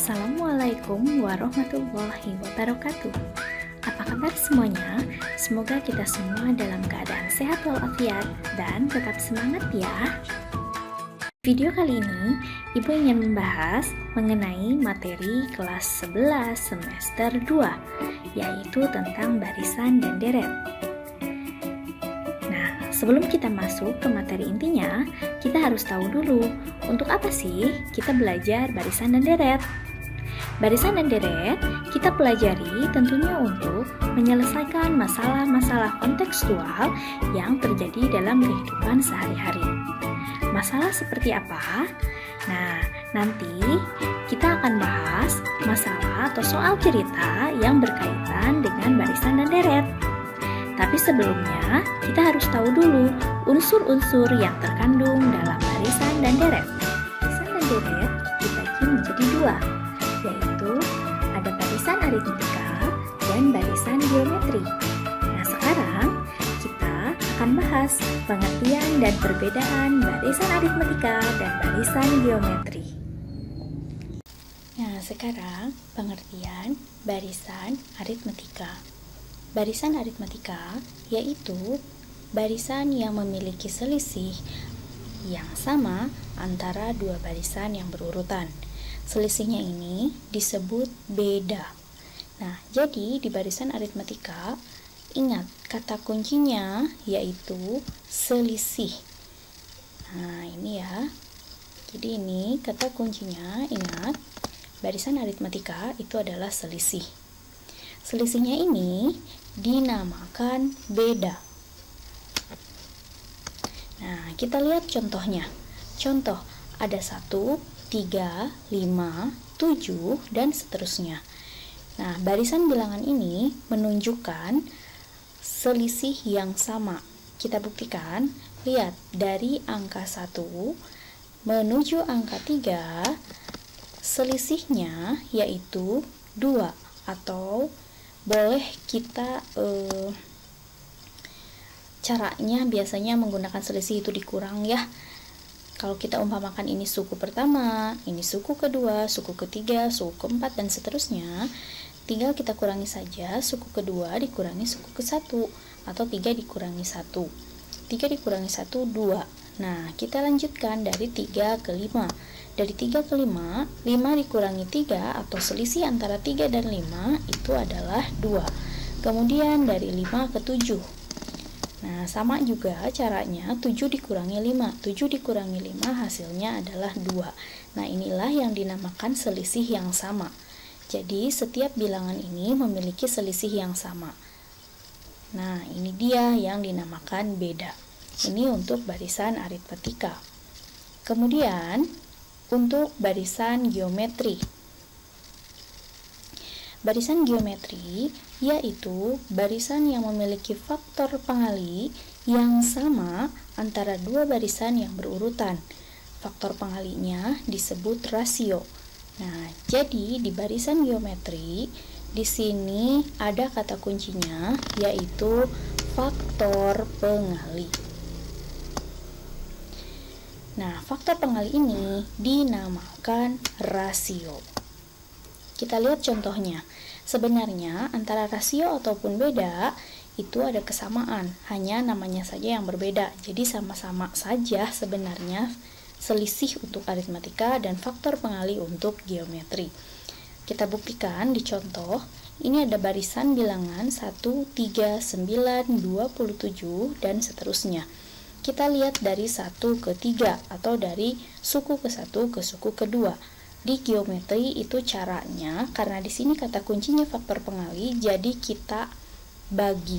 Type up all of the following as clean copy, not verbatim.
Assalamualaikum warahmatullahi wabarakatuh. Apa kabar semuanya? Semoga kita semua dalam keadaan sehat walafiat dan tetap semangat ya. Video kali ini, Ibu ingin membahas mengenai materi kelas 11 semester 2, yaitu tentang barisan dan deret. Nah, sebelum kita masuk ke materi intinya, kita harus tahu dulu, untuk apa sih kita belajar barisan dan deret? Barisan dan deret kita pelajari tentunya untuk menyelesaikan masalah-masalah kontekstual yang terjadi dalam kehidupan sehari-hari. Masalah seperti apa? Nah, nanti kita akan bahas masalah atau soal cerita yang berkaitan dengan barisan dan deret. Tapi sebelumnya, kita harus tahu dulu unsur-unsur yang terkandung dalam barisan dan deret. Barisan dan deret dibagi menjadi dua, yaitu ada barisan aritmetika dan barisan geometri. Nah, sekarang kita akan bahas pengertian dan perbedaan barisan aritmetika dan barisan geometri. Nah, sekarang pengertian barisan aritmetika. Barisan aritmetika yaitu barisan yang memiliki selisih yang sama antara dua barisan yang berurutan. Selisihnya ini disebut beda. Nah, jadi di barisan aritmetika, ingat kata kuncinya yaitu selisih. Nah, ini ya. Jadi ini kata kuncinya, ingat, barisan aritmetika itu adalah selisih. Selisihnya ini dinamakan beda. Nah, kita lihat contohnya. Contoh, ada 1, 3, 5, 7, dan seterusnya. Nah, barisan bilangan ini menunjukkan selisih yang sama. Kita buktikan, lihat, dari angka 1 menuju angka 3, selisihnya yaitu 2, atau boleh kita caranya biasanya menggunakan selisih itu dikurang ya. Kalau kita umpamakan ini suku pertama, ini suku kedua, suku ketiga, suku keempat, dan seterusnya, tinggal kita kurangi saja suku kedua dikurangi suku ke-1, atau 3 dikurangi 1. 3 dikurangi 1, 2. Nah, kita lanjutkan dari 3 ke 5. Dari 3 ke 5, 5 dikurangi 3 atau selisih antara 3 dan 5 itu adalah 2. Kemudian dari 5 ke 7. Nah, sama juga caranya, 7 dikurangi 5. 7 dikurangi 5 hasilnya adalah 2. Nah, inilah yang dinamakan selisih yang sama. Jadi, setiap bilangan ini memiliki selisih yang sama. Nah, ini dia yang dinamakan beda. Ini untuk barisan aritmetika. Kemudian, untuk barisan geometri. Barisan geometri yaitu barisan yang memiliki faktor pengali yang sama antara dua barisan yang berurutan. Faktor pengalinya disebut rasio. Nah, jadi di barisan geometri di sini ada kata kuncinya yaitu faktor pengali. Nah, faktor pengali ini dinamakan rasio. Kita lihat contohnya. Sebenarnya antara rasio ataupun beda itu ada kesamaan, hanya namanya saja yang berbeda. Jadi sama-sama saja sebenarnya selisih untuk aritmetika dan faktor pengali untuk geometri. Kita buktikan di contoh. Ini ada barisan bilangan 1, 3, 9, 27, dan seterusnya. Kita lihat dari 1 ke 3 atau dari suku ke-1 ke suku kedua. Di geometri itu caranya, karena di sini kata kuncinya faktor pengali, jadi kita bagi.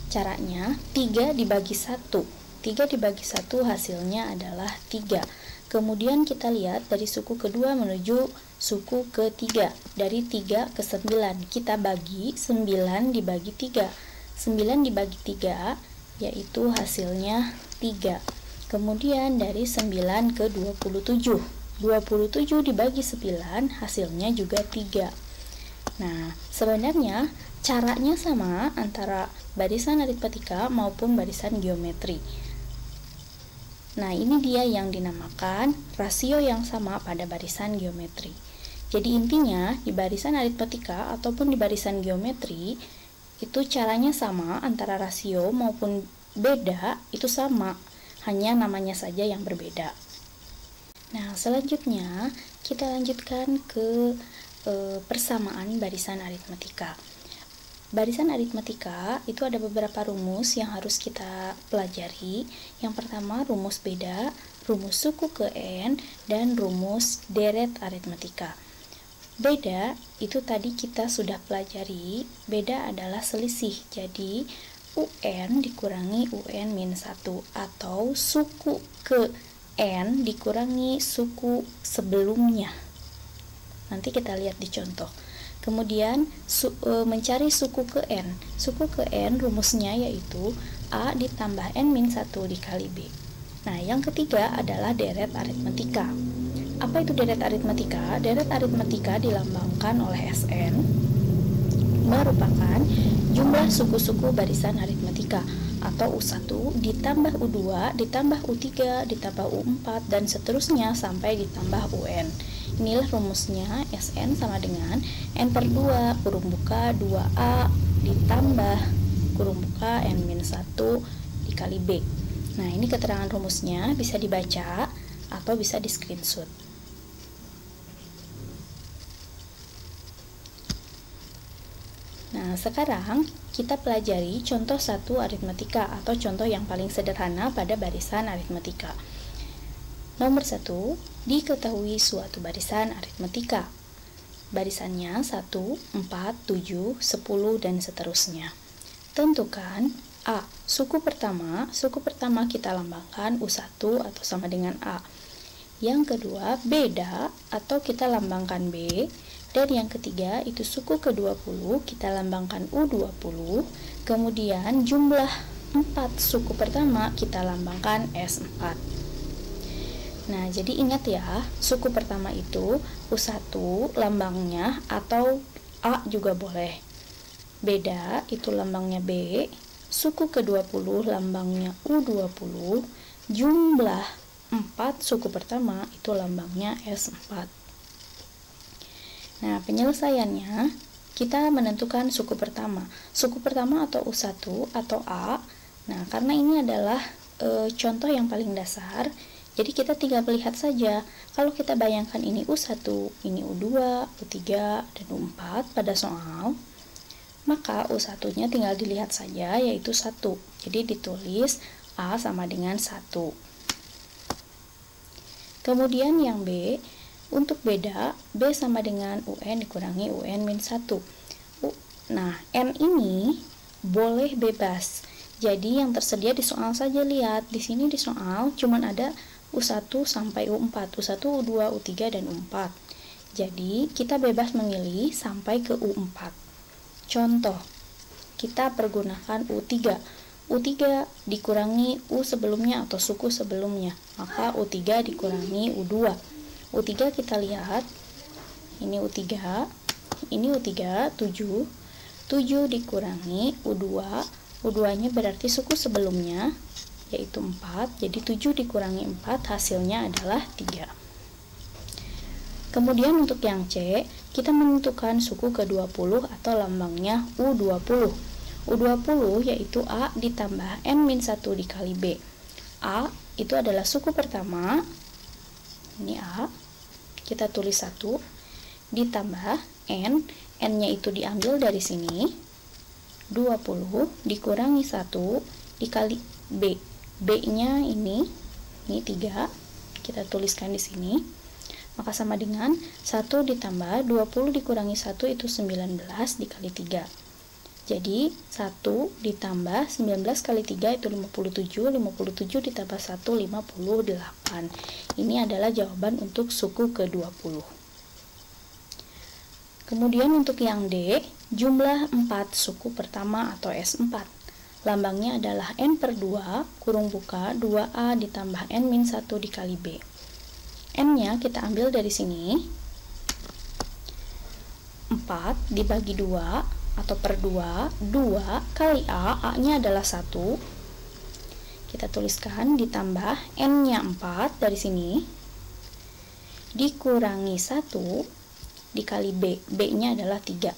Caranya 3 dibagi 1. 3 dibagi 1 hasilnya adalah 3. Kemudian kita lihat dari suku kedua menuju suku ketiga. Dari 3 ke 9 kita bagi 9 dibagi 3. 9 dibagi 3 yaitu hasilnya 3. Kemudian dari 9 ke 27. 27 dibagi 9 hasilnya juga 3. Nah, sebenarnya caranya sama antara barisan aritmetika maupun barisan geometri. Nah, ini dia yang dinamakan rasio yang sama pada barisan geometri. Jadi intinya, di barisan aritmatika ataupun di barisan geometri, itu caranya sama antara rasio maupun beda, itu sama, hanya namanya saja yang berbeda. Nah, selanjutnya kita lanjutkan ke persamaan barisan aritmatika. Barisan aritmatika itu ada beberapa rumus yang harus kita pelajari. Yang pertama, rumus beda, rumus suku ke n, dan rumus deret aritmatika. Beda itu tadi kita sudah pelajari. Beda adalah selisih. Jadi UN dikurangi UN min 1 atau suku ke n dikurangi suku sebelumnya. Nanti kita lihat di contoh. Kemudian mencari suku ke n. Suku ke n rumusnya yaitu A ditambah n min 1 dikali B. Nah, yang ketiga adalah deret aritmatika. Apa itu deret aritmatika? Deret aritmatika dilambangkan oleh Sn, merupakan jumlah suku-suku barisan aritmatika atau U1 ditambah U2 ditambah U3 ditambah U4 dan seterusnya sampai ditambah UN. Inilah rumusnya. Sn sama dengan n per 2 kurung buka 2A ditambah kurung buka n min 1 dikali B. Nah, ini keterangan rumusnya, bisa dibaca atau bisa di screenshot. Nah, sekarang kita pelajari contoh 1 aritmatika atau contoh yang paling sederhana pada barisan aritmatika. Nomor 1, diketahui suatu barisan aritmatika. Barisannya 1, 4, 7, 10, dan seterusnya. Tentukan A. Suku pertama kita lambangkan U1 atau sama dengan A. Yang kedua, beda atau kita lambangkan B. Dan yang ketiga, itu suku ke-20 kita lambangkan U20. Kemudian jumlah 4 suku pertama kita lambangkan S4. Nah, jadi ingat ya, suku pertama itu U1 lambangnya atau A juga boleh. Beda itu lambangnya B, suku ke-20 lambangnya U20, jumlah 4 suku pertama itu lambangnya S4. Nah, penyelesaiannya kita menentukan suku pertama. Suku pertama atau U1 atau A. Nah, karena ini adalah contoh yang paling dasar, jadi kita tinggal melihat saja. Kalau kita bayangkan ini U1, ini U2, U3, dan U4 pada soal, maka U1-nya tinggal dilihat saja, yaitu 1. Jadi ditulis A sama dengan 1. Kemudian yang B, untuk beda, B sama dengan UN dikurangi UN min 1. Nah, N ini boleh bebas. Jadi yang tersedia di soal saja, lihat. Di sini di soal cuman ada U1 sampai U4, U1, U2, U3, dan U4. Jadi, kita bebas memilih sampai ke U4. Contoh, kita pergunakan U3. U3 dikurangi U sebelumnya atau suku sebelumnya, maka U3 dikurangi U2. U3 kita lihat, ini U3, 7. 7 dikurangi U2, U2-nya berarti suku sebelumnya, yaitu 4, jadi 7 dikurangi 4 hasilnya adalah 3. Kemudian untuk yang C, kita menentukan suku ke-20 atau lambangnya U20. U20 yaitu A ditambah N-1 dikali B. A itu adalah suku pertama, ini A, kita tulis 1, ditambah N, N-nya itu diambil dari sini, 20 dikurangi 1 dikali B. B-nya ini 3, kita tuliskan di sini, maka sama dengan 1 ditambah 20 dikurangi 1 itu 19 dikali 3. Jadi 1 ditambah 19 kali 3 itu 57, 57 ditambah 1 58. Ini adalah jawaban untuk suku ke-20. Kemudian untuk yang D, jumlah 4 suku pertama atau S4. Lambangnya adalah N per 2, kurung buka, 2A ditambah N min 1 dikali B. N-nya kita ambil dari sini, 4 dibagi 2 atau per 2, 2 kali A, A-nya adalah 1. Kita tuliskan ditambah N-nya 4 dari sini, dikurangi 1 dikali B. B-nya adalah 3.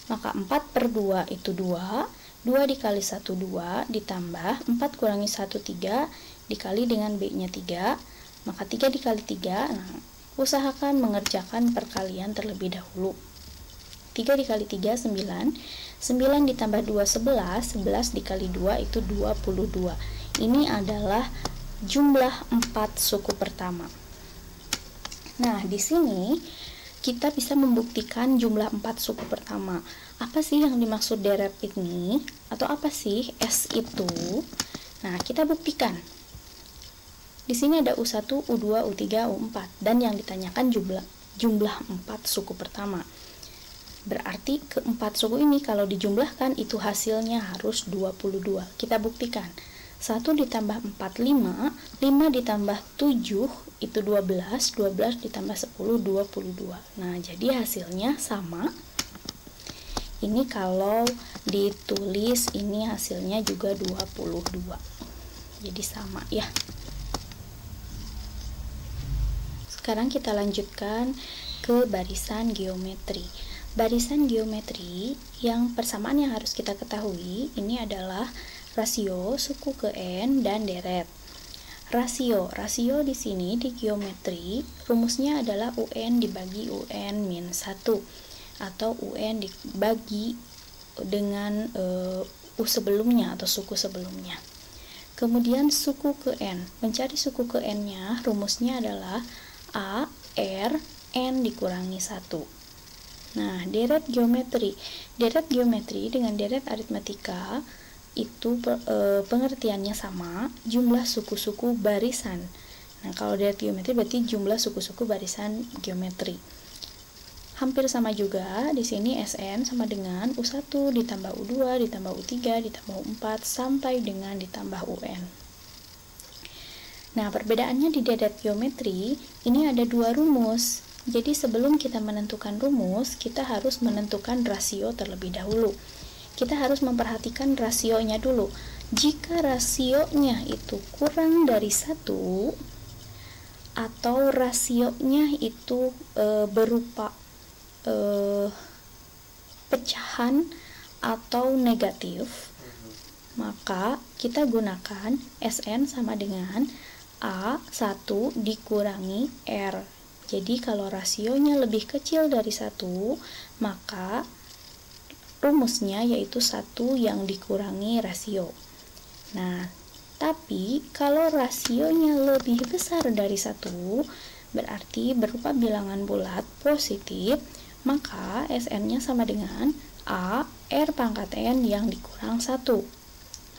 Maka 4 per 2 itu 2. 2 dikali 1, 2. Ditambah 4 kurangi 1, 3. Dikali dengan B-nya 3. Maka 3 dikali 3. Nah, usahakan mengerjakan perkalian terlebih dahulu. 3 dikali 3, 9. 9 ditambah 2, 11. 11 dikali 2 itu 22. Ini adalah jumlah 4 suku pertama. Nah, di sini kita bisa membuktikan jumlah 4 suku pertama. Apa sih yang dimaksud deret ini? Atau apa sih S itu? Nah, kita buktikan. Di sini ada U1, U2, U3, U4. Dan yang ditanyakan jumlah 4 suku pertama. Berarti keempat suku ini kalau dijumlahkan itu hasilnya harus 22. Kita buktikan. 1 ditambah 4, 5. 5 ditambah 7 itu 12. 12 ditambah 10, 22. Nah, jadi hasilnya sama. Ini kalau ditulis ini hasilnya juga 22. Jadi sama ya. Sekarang kita lanjutkan ke barisan geometri. Barisan geometri yang persamaan yang harus kita ketahui ini adalah rasio, suku ke N, dan deret. Rasio di sini di geometri rumusnya adalah UN dibagi UN min 1 atau UN dibagi dengan U sebelumnya atau suku sebelumnya. Kemudian suku ke N. Mencari suku ke N-nya rumusnya adalah A, R, N dikurangi 1. Nah, deret geometri dengan deret aritmatika itu pengertiannya sama, jumlah suku-suku barisan. Nah, kalau deret geometri berarti jumlah suku-suku barisan geometri. Hampir sama juga, di sini Sn sama dengan U1 ditambah U2 ditambah U3 ditambah U4 sampai dengan ditambah UN. Nah, perbedaannya di deret geometri ini ada 2 rumus. Jadi sebelum kita menentukan rumus, kita harus menentukan rasio terlebih dahulu. Kita harus memperhatikan rasionya dulu. Jika rasionya itu kurang dari 1 atau rasionya itu berupa pecahan atau negatif, maka kita gunakan Sn sama dengan A1 dikurangi R. Jadi kalau rasionya lebih kecil dari 1, maka rumusnya yaitu 1 yang dikurangi rasio. Nah, tapi kalau rasionya lebih besar dari 1, berarti berupa bilangan bulat positif, maka Sn-nya sama dengan A R pangkat N yang dikurang 1.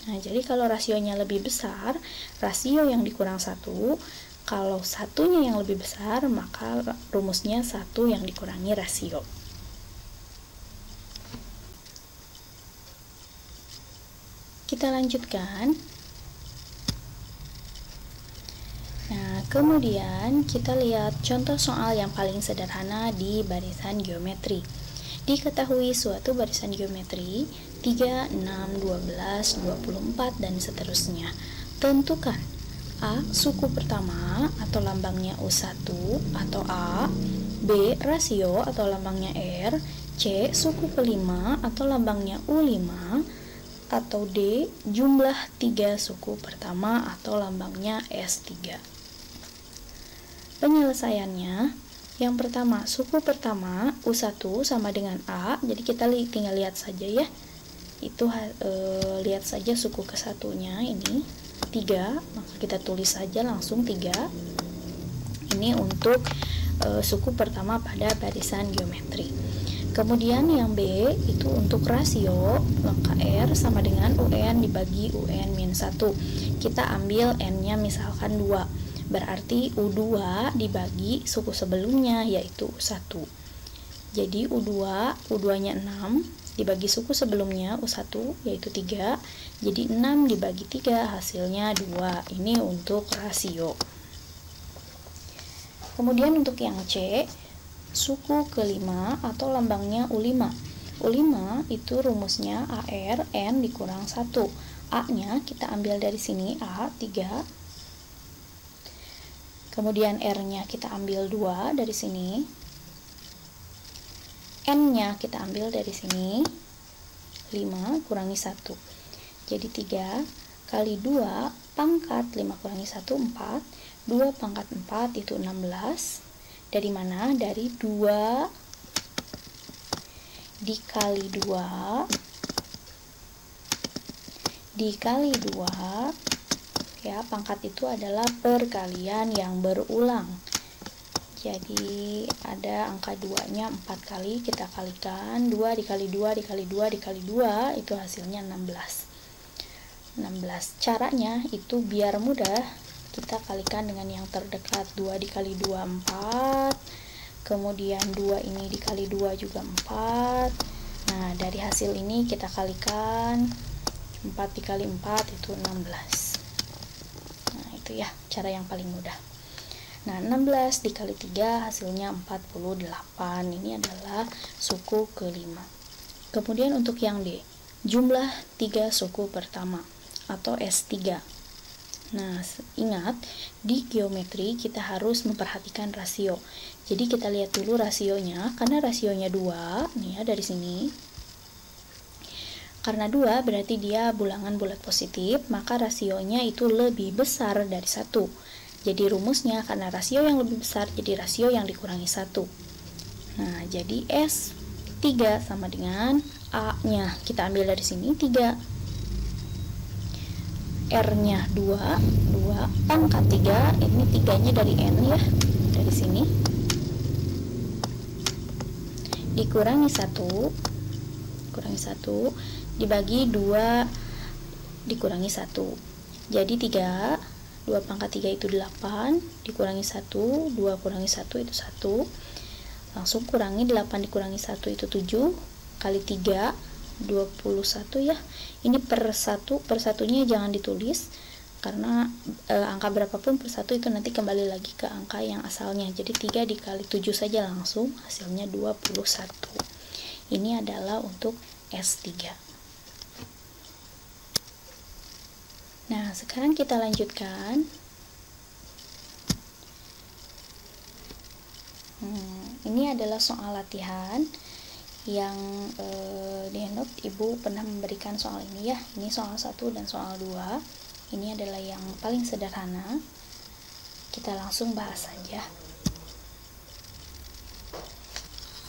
Nah, jadi kalau rasionya lebih besar, rasio yang dikurang 1, kalau satunya yang lebih besar, maka rumusnya 1 yang dikurangi rasio. Kita lanjutkan. Nah, kemudian kita lihat contoh soal yang paling sederhana di barisan geometri. Diketahui suatu barisan geometri 3, 6, 12, 24, dan seterusnya. Tentukan A. Suku pertama atau lambangnya U1 atau A. B. Rasio atau lambangnya R. C. Suku kelima atau lambangnya U5 atau D. Jumlah 3 suku pertama atau lambangnya S3. Penyelesaiannya, yang pertama, suku pertama U1 sama dengan A. Jadi kita tinggal lihat saja ya. Itu lihat saja suku ke satunya ini 3, maka kita tulis saja langsung 3. Ini untuk suku pertama pada barisan geometri. Kemudian yang B itu untuk rasio, maka R sama dengan UN dibagi UN min 1. Kita ambil N-nya misalkan 2, berarti U2 dibagi suku sebelumnya yaitu U1. Jadi U2-nya 6 dibagi suku sebelumnya U1 yaitu 3, jadi 6 dibagi 3 hasilnya 2. Ini untuk rasio. Kemudian untuk yang C, suku kelima atau lambangnya U5. U5 itu rumusnya AR N dikurang 1. A-nya kita ambil dari sini, A 3. Kemudian R-nya kita ambil 2 dari sini. N-nya kita ambil dari sini, 5 kurangi 1. Jadi 3 kali 2 pangkat 5 kurangi 1, 4. 2 pangkat 4 itu 16. Dari mana? Dari 2 dikali 2 dikali 2, ya, pangkat itu adalah perkalian yang berulang. Jadi ada angka 2-nya 4 kali, kita kalikan 2 dikali 2 dikali 2 dikali 2, itu hasilnya 16. Caranya itu biar mudah, kita kalikan dengan yang terdekat. 2 dikali 2 4, kemudian 2 ini dikali 2 juga 4. Nah, dari hasil ini kita kalikan 4 dikali 4 itu 16. Nah, itu ya cara yang paling mudah. Nah, 16 dikali 3 hasilnya 48. Ini adalah suku kelima. Kemudian untuk yang D, jumlah 3 suku pertama atau S3. Nah, ingat di geometri kita harus memperhatikan rasio. Jadi kita lihat dulu rasionya, karena rasionya 2 nih ya dari sini. Karena 2 berarti dia bilangan bulat positif, maka rasionya itu lebih besar dari 1. Jadi rumusnya karena rasio yang lebih besar, jadi rasio yang dikurangi 1. Nah, jadi S3 sama dengan A-nya. Kita ambil dari sini 3. R-nya 2 pangkat 3, ini 3-nya dari N ya, dari sini. Dikurangi 1, dibagi 2 dikurangi 1. Jadi 3, 2 pangkat 3 itu 8, dikurangi 1, 2 kurangi 1 itu 1. Langsung kurangi 8 dikurangi 1 itu 7, kali 3, 21 ya. Ini per satunya jangan ditulis, karena angka berapapun per satu itu nanti kembali lagi ke angka yang asalnya. Jadi 3 dikali 7 saja langsung, hasilnya 21. Ini adalah untuk S3. Nah, sekarang kita lanjutkan. Ini adalah soal latihan yang di handout Ibu pernah memberikan soal ini ya. Ini soal 1 dan soal 2. Ini adalah yang paling sederhana. Kita langsung bahas saja.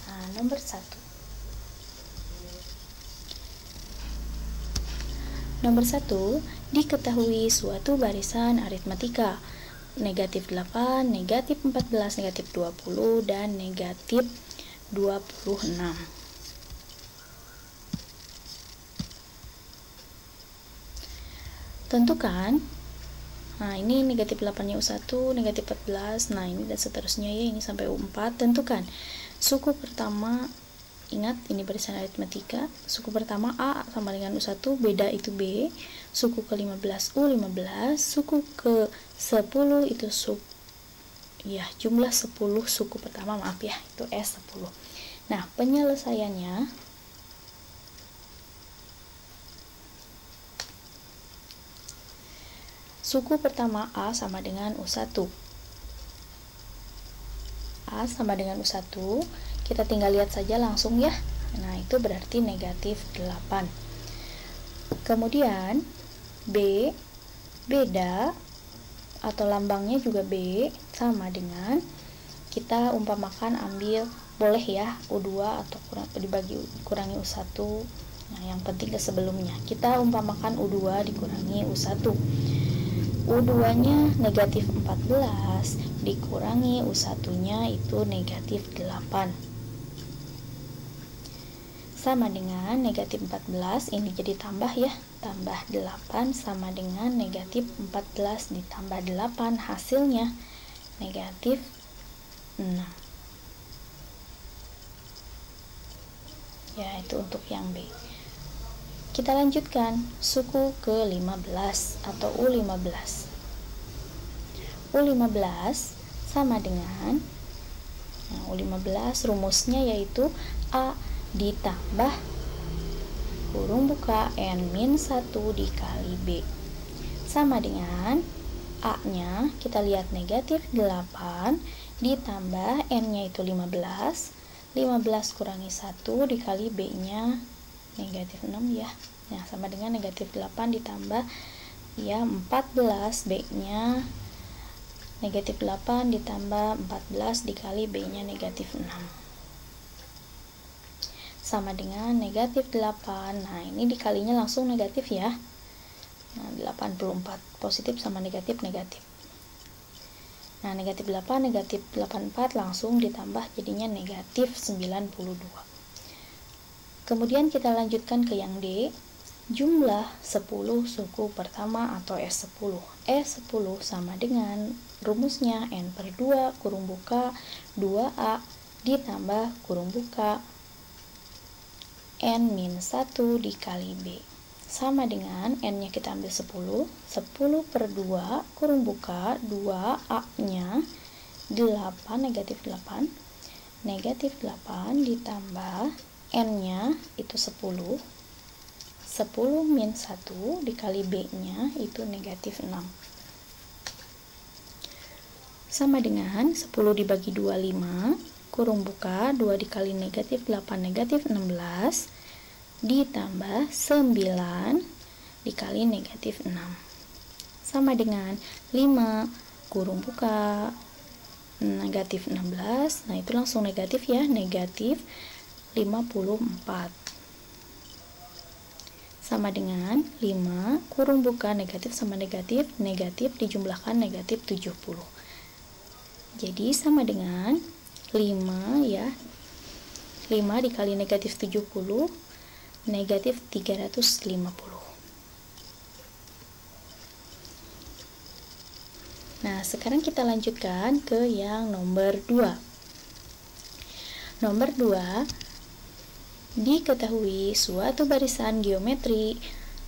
Nah, nomor 1. Nomor 1, diketahui suatu barisan aritmatika negatif 8, negatif 14, negatif 20, dan negatif 26. Tentukan, nah ini negatif 8-nya U1, negatif 14, nah ini dan seterusnya ya, ini sampai U4. Tentukan suku pertama. Ingat, ini barisan aritmatika. Suku pertama A sama dengan U1, beda itu B. Suku ke-15 U15, suku ke-10 itu jumlah 10 suku pertama, maaf ya, itu S10. Nah, penyelesaiannya suku pertama A sama dengan U1. A sama dengan U1, kita tinggal lihat saja langsung ya. Nah, itu berarti negatif 8. Kemudian B, beda atau lambangnya juga B, sama dengan, kita umpamakan ambil, boleh ya, U2 atau kurangi U1. Nah, yang penting ke sebelumnya. Kita umpamakan U2 dikurangi U1. U2-nya negatif 14 dikurangi U1-nya itu negatif 8. Sama dengan negatif 14, ini jadi tambah ya, tambah 8 sama dengan negatif 14 ditambah 8, hasilnya negatif 6. Ya, itu untuk yang B. Kita lanjutkan suku ke-15 atau U15. U15 sama dengan, U15 rumusnya yaitu A ditambah kurung buka N-1 dikali B. Sama dengan A-nya, kita lihat negatif 8 ditambah N-nya itu 15. 15 kurangi 1 dikali B-nya negatif 6 ya. Nah, sama dengan negatif 8 ditambah ya 14, B-nya negatif 8 ditambah 14 dikali B-nya negatif 6. Sama dengan negatif 8. Nah, ini dikalinya langsung negatif ya. Nah, 84 positif sama negatif. Nah, negatif 8 negatif 84 langsung ditambah jadinya negatif 92. Kemudian kita lanjutkan ke yang D, jumlah 10 suku pertama atau S10. S10 sama dengan rumusnya N/2 kurung buka 2A ditambah kurung buka N-1 dikali B. Sama dengan N-nya kita ambil 10. 10 per 2 kurung buka 2A-nya 8, negatif 8. Negatif 8 ditambah N-nya itu 10. 10 min 1 dikali B-nya itu negatif 6. Sama dengan 10 dibagi 2, 5. Kurung buka 2 dikali negatif 8, negatif 16. Ditambah 9 dikali negatif 6. Sama dengan 5 kurung buka negatif 16. Nah, itu langsung negatif ya, negatif 54. Sama dengan 5 kurung buka negatif sama negatif, negatif dijumlahkan negatif 70. Jadi sama dengan 5 ya, 5 dikali negatif 70 negatif 350. Nah, sekarang kita lanjutkan ke yang nomor 2. Nomor 2, diketahui suatu barisan geometri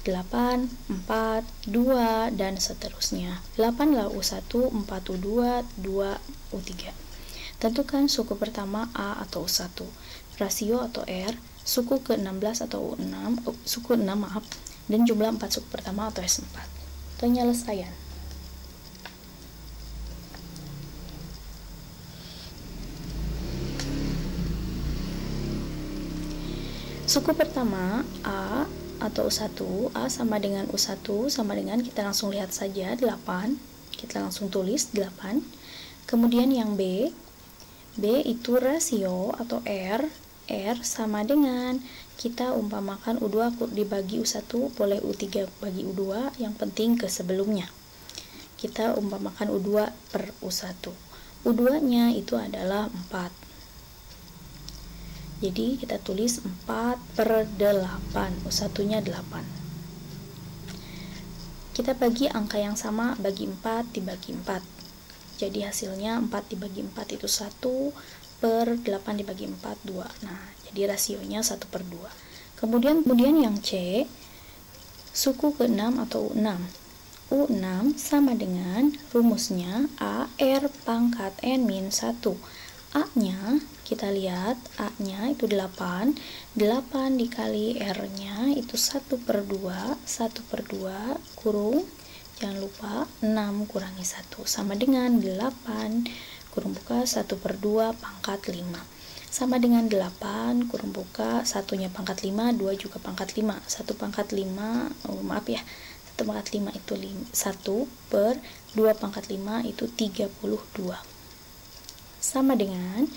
8, 4, 2, dan seterusnya. 8 lah U1, 4 U2, 2 U3. Tentukan suku pertama A atau U1, rasio atau R, suku ke-16 atau U6, suku 6 maaf, dan jumlah 4 suku pertama atau S4. Penyelesaian. Suku pertama A atau U1, A sama dengan U1 sama dengan, kita langsung lihat saja 8, kita langsung tulis 8. Kemudian yang B itu rasio atau R sama dengan, kita umpamakan U2 dibagi U1 boleh U3 bagi U2, yang penting ke sebelumnya. Kita umpamakan U2 per U1. U2 nya itu adalah 4. Jadi kita tulis 4 per 8, U1 nya 8. Kita bagi angka yang sama, bagi 4 dibagi 4. Jadi hasilnya 4 dibagi 4 itu 1 per 8 dibagi 4, 2. Nah, jadi rasionya 1 per 2. Kemudian yang C, suku ke-6 atau U6. U6 sama dengan rumusnya AR pangkat N-1. A-nya, kita lihat A-nya itu 8. 8 dikali R-nya itu 1 per 2. 1 per 2 kurung, jangan lupa 6 kurangi 1 sama dengan 8 kurung buka 1 per 2 pangkat 5 sama dengan 8 kurung buka 1-nya pangkat 5, 2 juga pangkat 5, 1 pangkat 5, 1 pangkat 5 itu 1 per 2 pangkat 5 itu 32. Sama dengan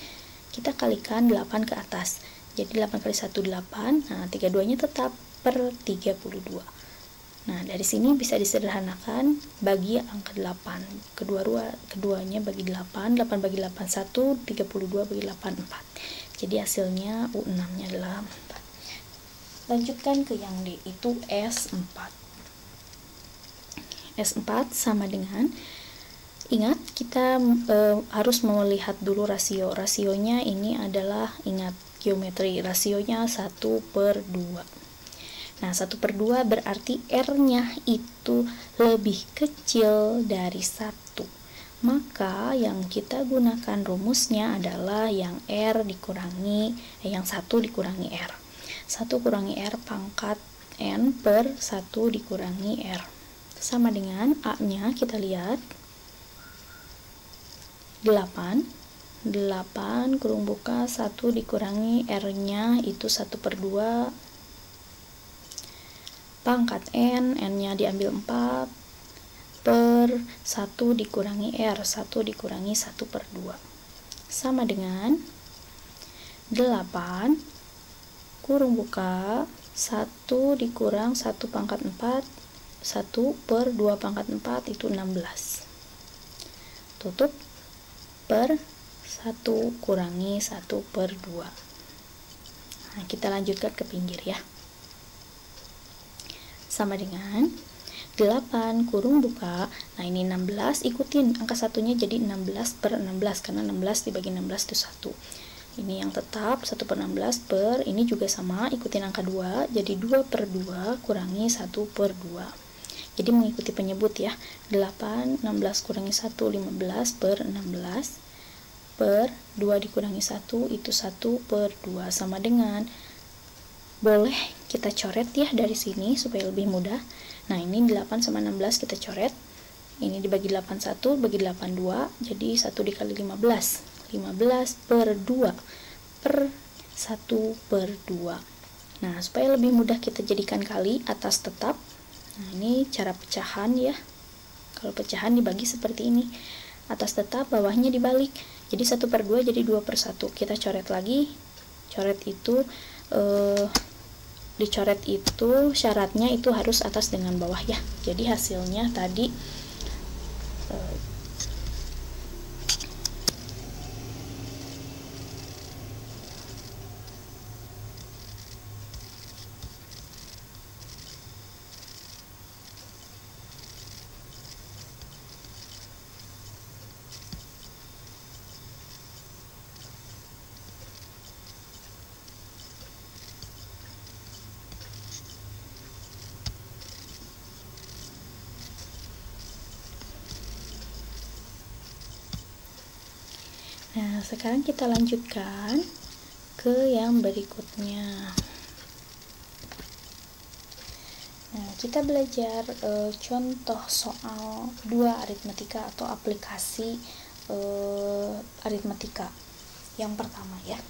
kita kalikan 8 ke atas, jadi 8 kali 1 8, nah 32 nya tetap per 32. Nah, dari sini bisa disederhanakan bagi angka 8. Keduanya bagi 8, 8 bagi 8 1, 32 bagi 8 4. Jadi hasilnya U6-nya adalah 4. Lanjutkan ke yang D, itu S4. S4 sama dengan, ingat kita harus melihat dulu rasio. Rasionya ini adalah, ingat geometri, rasionya 1 per 2. Nah, 1 per 2 berarti R-nya itu lebih kecil dari 1. Maka yang kita gunakan rumusnya adalah yang R dikurangi, yang 1 dikurangi R. 1 kurangi R pangkat N per 1 dikurangi R. Sama dengan A-nya kita lihat 8 kurung buka 1 dikurangi R-nya itu 1/2 pangkat N-nya diambil 4 per 1 dikurangi R, 1 dikurangi 1/2 sama dengan 8 kurung buka 1 dikurang 1 pangkat 4, 1/2 pangkat 4 itu 16, tutup per 1 kurangi 1/2. Nah, kita lanjutkan ke pinggir ya. Sama dengan 8 kurung buka, nah ini 16, ikutin angka satunya jadi 16 per 16 karena 16 dibagi 16 itu 1. Ini yang tetap 1/16 per, ini juga sama, ikutin angka 2, jadi 2/2 kurangi 1/2. Jadi mengikuti penyebut ya. 8, 16 kurangi 1, 15 per 16 per 2 dikurangi 1 itu 1/2 sama dengan, boleh kita coret ya dari sini supaya lebih mudah. Nah, ini 8 sama 16 kita coret. Ini dibagi 81, bagi 82, jadi 1 dikali 15. 15 per 2 per 1/2. Nah, supaya lebih mudah kita jadikan kali, atas tetap. Nah, ini cara pecahan ya. Kalau pecahan dibagi seperti ini. Atas tetap, bawahnya dibalik. Jadi 1/2 jadi 2/1. Kita coret lagi. Coret itu dicoret itu syaratnya itu harus atas dengan bawah ya. Jadi hasilnya tadi Nah, sekarang kita lanjutkan ke yang berikutnya. Nah, kita belajar contoh soal 2 aritmatika atau aplikasi aritmatika yang pertama ya.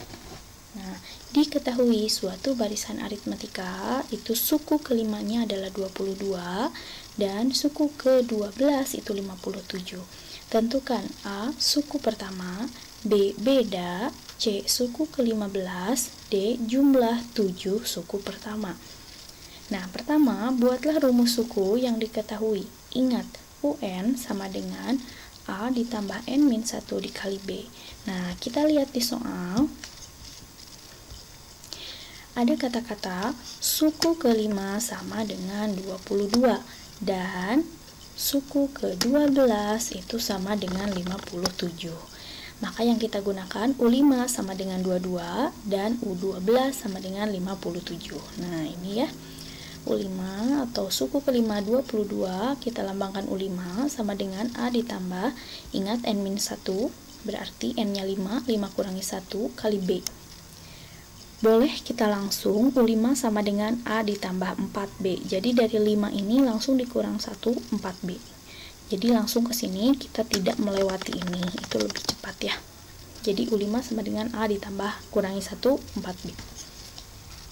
Nah, diketahui suatu barisan aritmatika itu suku kelimanya adalah 22 dan suku ke-12 itu 57. Tentukan A suku pertama, B beda, C suku ke-15, D jumlah 7 suku pertama. Nah, pertama, buatlah rumus suku yang diketahui. Ingat, UN sama dengan A ditambah N-1 dikali B. Nah, kita lihat di soal. Ada kata-kata suku ke-5 sama dengan 22 dan suku ke-12 itu sama dengan 57. Maka yang kita gunakan U5 sama dengan 22 dan U12 sama dengan 57. Nah, ini ya. U5 atau suku ke-5 22 kita lambangkan U5 sama dengan A ditambah, ingat N-1 berarti N-nya 5, 5 kurangi 1 kali B. Boleh kita langsung U5 sama dengan A ditambah 4B. Jadi dari 5 ini langsung dikurang 1, 4B. Jadi langsung ke sini, kita tidak melewati ini. Itu lebih cepat ya. Jadi U5 sama dengan A ditambah kurangi 1, 4B.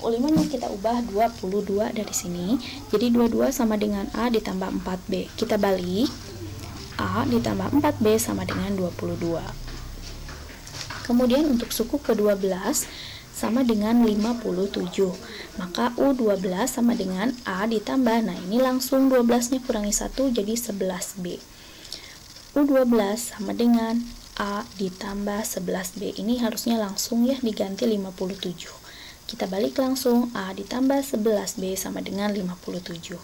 U5 nya kita ubah 22 dari sini. Jadi 22 sama dengan A ditambah 4B. Kita balik. A ditambah 4B sama dengan 22. Kemudian untuk suku ke-12 sama dengan 57. Maka U12 sama dengan A ditambah. Nah, ini langsung 12-nya kurangi 1 jadi 11B. U12 sama dengan A ditambah 11B. Ini harusnya langsung ya diganti 57. Kita balik langsung A ditambah 11B sama dengan 57.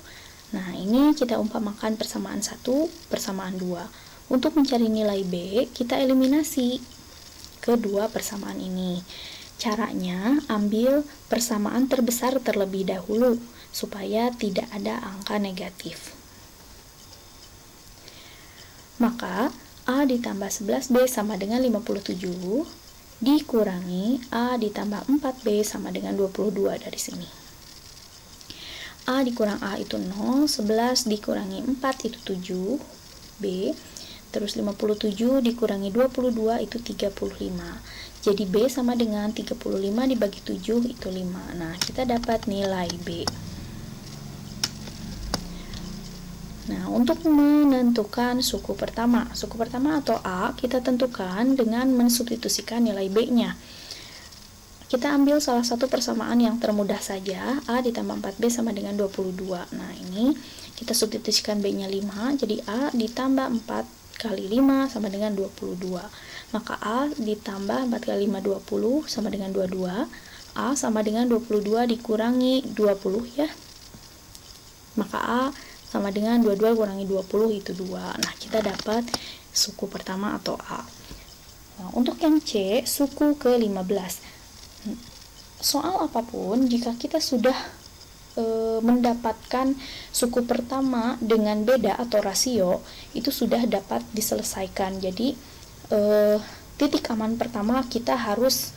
Nah, ini kita umpamakan persamaan 1, persamaan 2. Untuk mencari nilai B, kita eliminasi kedua persamaan ini. Caranya, ambil persamaan terbesar terlebih dahulu, supaya tidak ada angka negatif. Maka, A ditambah 11B sama dengan 57. dikurangi A ditambah 4B sama dengan 22 dari sini. A dikurang A itu 0, 11 dikurangi 4 itu 7B, terus 57 dikurangi 22 itu 35. Jadi B sama dengan 35 dibagi 7 itu 5. Nah, kita dapat nilai B. Nah, untuk menentukan suku pertama atau A, kita tentukan dengan mensubstitusikan nilai B-nya. Kita ambil salah satu persamaan yang termudah saja, A ditambah 4B sama dengan 22. Nah, ini kita substitusikan B-nya 5, jadi A ditambah 4 kali 5 sama dengan 22. Maka A ditambah 4 kali 5, 20 sama dengan 22. A sama dengan 22 dikurangi 20 ya. Maka A sama dengan 22 kurangi 20 itu 2. Nah, kita dapat suku pertama atau A. Nah, untuk yang C, suku ke-15. Soal apapun, jika kita sudah mendapatkan suku pertama dengan beda atau rasio, itu sudah dapat diselesaikan. Jadi, titik aman pertama kita harus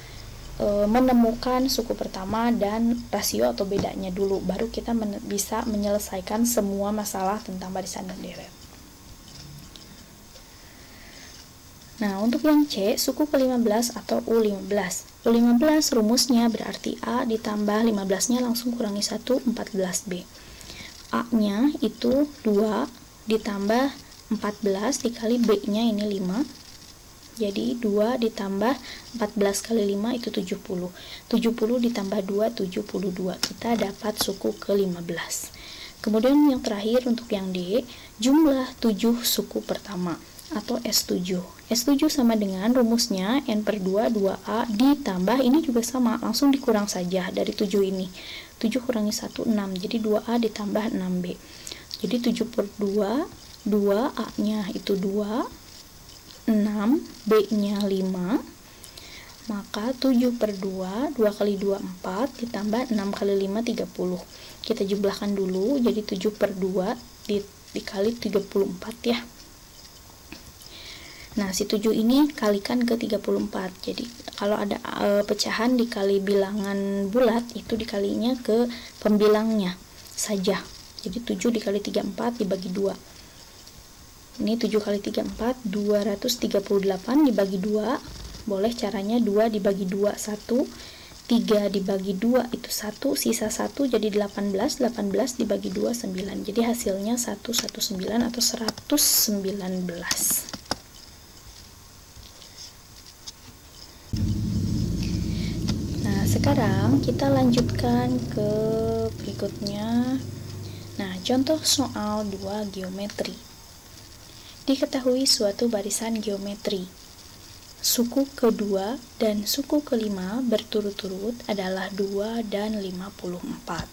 menemukan suku pertama dan rasio atau bedanya dulu, baru kita bisa menyelesaikan semua masalah tentang barisan dan deret. Nah, untuk yang C, suku ke-15 atau U15. U15 rumusnya berarti A ditambah 15-nya langsung kurangi 1, 14B. A-nya itu 2 ditambah 14 dikali B-nya ini 5. Jadi 2 ditambah 14 kali 5 itu 70. 70 ditambah 2, 72. Kita dapat suku ke-15. Kemudian yang terakhir untuk yang D, jumlah 7 suku pertama atau S7. S7 sama dengan rumusnya N per 2, 2A ditambah, ini juga sama, langsung dikurang saja dari 7 ini. 7 kurangi 1, 6. Jadi 2A ditambah 6B. Jadi 7 per 2, 2A-nya itu 2, 6, B-nya 5, maka 7 per 2, 2 kali 2, 4, ditambah 6 kali 5, 30. Kita jumlahkan dulu, jadi 7 per 2 dikali 34 ya. Nah, si 7 ini kalikan ke 34. Jadi, kalau ada pecahan dikali bilangan bulat, itu dikalinya ke pembilangnya saja. Jadi, 7 dikali 34 dibagi 2. Ini 7 kali 3, 4, 238 dibagi 2. Boleh caranya 2 dibagi 2, 1. 3 dibagi 2 itu 1, sisa 1 jadi 18. 18 dibagi 2, 9. Jadi hasilnya 119 atau 119. Nah, sekarang kita lanjutkan ke berikutnya. Nah, contoh soal 2 geometri. Diketahui suatu barisan geometri. Suku kedua dan suku kelima berturut-turut adalah 2 dan 54.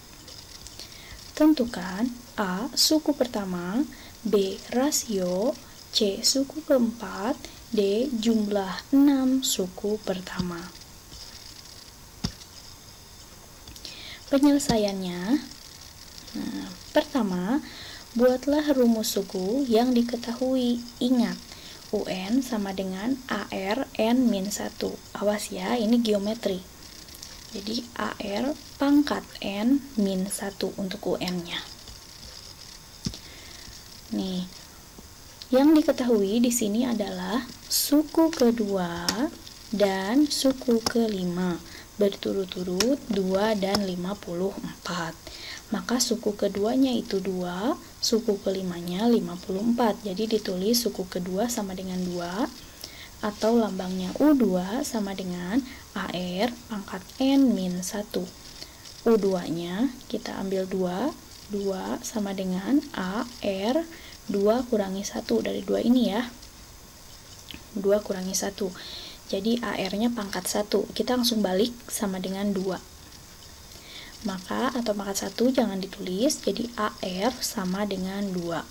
Tentukan A. Suku pertama, B. Rasio, C. Suku keempat, D. Jumlah 6 suku pertama. Penyelesaiannya, pertama, buatlah rumus suku yang diketahui. Ingat, UN sama dengan AR N-1. Awas ya, ini geometri. Jadi AR pangkat N-1 untuk UN-nya. Nih, yang diketahui di sini adalah suku kedua dan suku kelima berturut-turut 2 dan 54. Maka suku keduanya itu 2, suku kelimanya 54. Jadi ditulis suku kedua sama dengan 2, atau lambangnya U2 sama dengan AR pangkat N-1. U2-nya kita ambil 2, 2 sama dengan AR 2 kurangi 1 dari 2 ini ya. 2 kurangi 1. Jadi AR-nya pangkat 1. Kita langsung balik sama dengan 2. Maka atau pangkat 1 jangan ditulis, jadi AR sama dengan 2.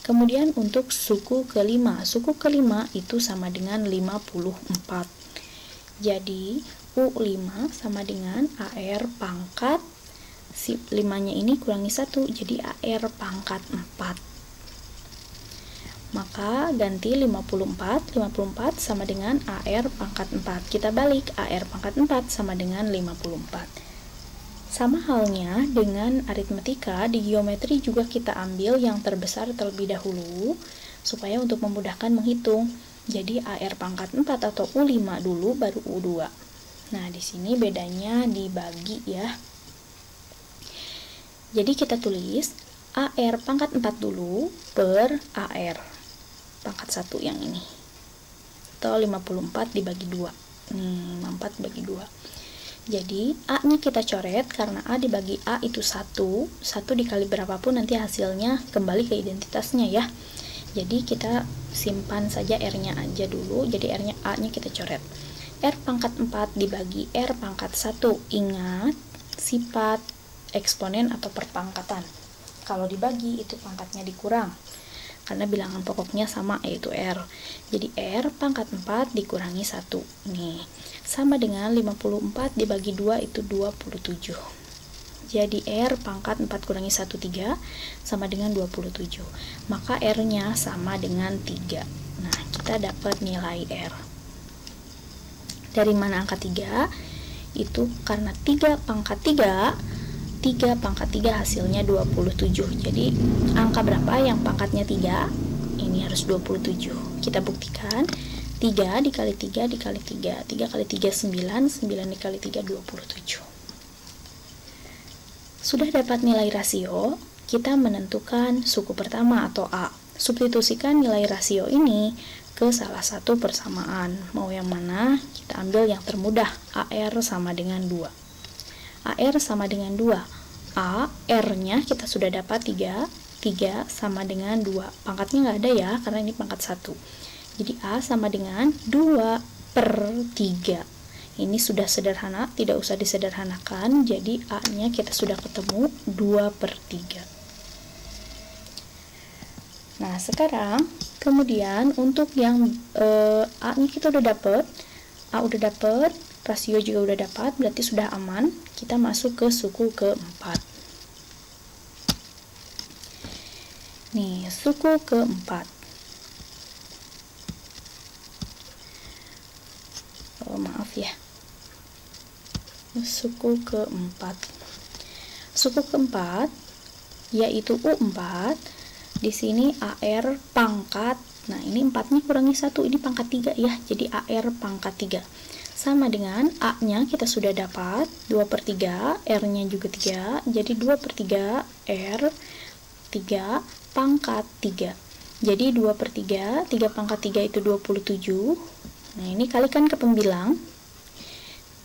Kemudian untuk suku kelima itu sama dengan 54. Jadi U5 sama dengan AR pangkat, si 5-nya ini kurangi 1, jadi AR pangkat 4. Maka ganti 54 sama dengan AR pangkat 4. Kita balik, AR pangkat 4 sama dengan 54. Sama halnya dengan aritmetika, di geometri juga kita ambil yang terbesar terlebih dahulu, supaya untuk memudahkan menghitung. Jadi AR pangkat 4 atau U5 dulu, baru U2. Nah, di sini bedanya dibagi ya. Jadi kita tulis AR pangkat 4 dulu per AR pangkat 1 yang ini. Atau 54 dibagi 2. 54 bagi 2. Jadi A-nya kita coret karena A dibagi A itu 1. 1 dikali berapapun nanti hasilnya kembali ke identitasnya ya. Jadi kita simpan saja R-nya aja dulu. Jadi R-nya A-nya kita coret. R pangkat 4 dibagi R pangkat 1. Ingat sifat eksponen atau perpangkatan. Kalau dibagi itu pangkatnya dikurang. Karena bilangan pokoknya sama yaitu R. Jadi R pangkat 4 dikurangi 1. Nih, sama dengan 54 dibagi 2 itu 27. Jadi R pangkat 4 kurangi 1, 3 sama dengan 27. Maka R-nya sama dengan 3. Nah, kita dapat nilai R. Dari mana angka 3? Itu karena 3 pangkat 3 pangkat 3 hasilnya 27. Jadi angka berapa yang pangkatnya 3? Ini harus 27. Kita buktikan. 3 dikali 3 dikali 3. 3 kali 3 9, 9 dikali 3 27. Sudah dapat nilai rasio, kita menentukan suku pertama atau A. Substitusikan nilai rasio ini ke salah satu persamaan. Mau yang mana? Kita ambil yang termudah. AR sama dengan 2. AR sama dengan 2. A, R-nya kita sudah dapat 3. 3 sama dengan 2. Pangkatnya nggak ada ya, karena ini pangkat 1. Jadi A sama dengan 2 per 3. Ini sudah sederhana, tidak usah disederhanakan. Jadi A-nya kita sudah ketemu 2 per 3. Nah, sekarang kemudian untuk yang A-nya kita udah dapat. A udah dapat, rasio juga udah dapat, berarti sudah aman. Kita masuk ke suku keempat. Nih, suku keempat. Maaf ya. Suku keempat. Suku keempat yaitu U4. Di sini AR pangkat. Nah, ini 4-nya kurangi 1, ini pangkat 3 ya. Jadi AR pangkat 3. Sama dengan A-nya kita sudah dapat 2 per 3, R-nya juga 3. Jadi 2 per 3 R 3 pangkat 3. Jadi 2 per 3, 3 pangkat 3 itu 27. Nah, ini kalikan ke pembilang.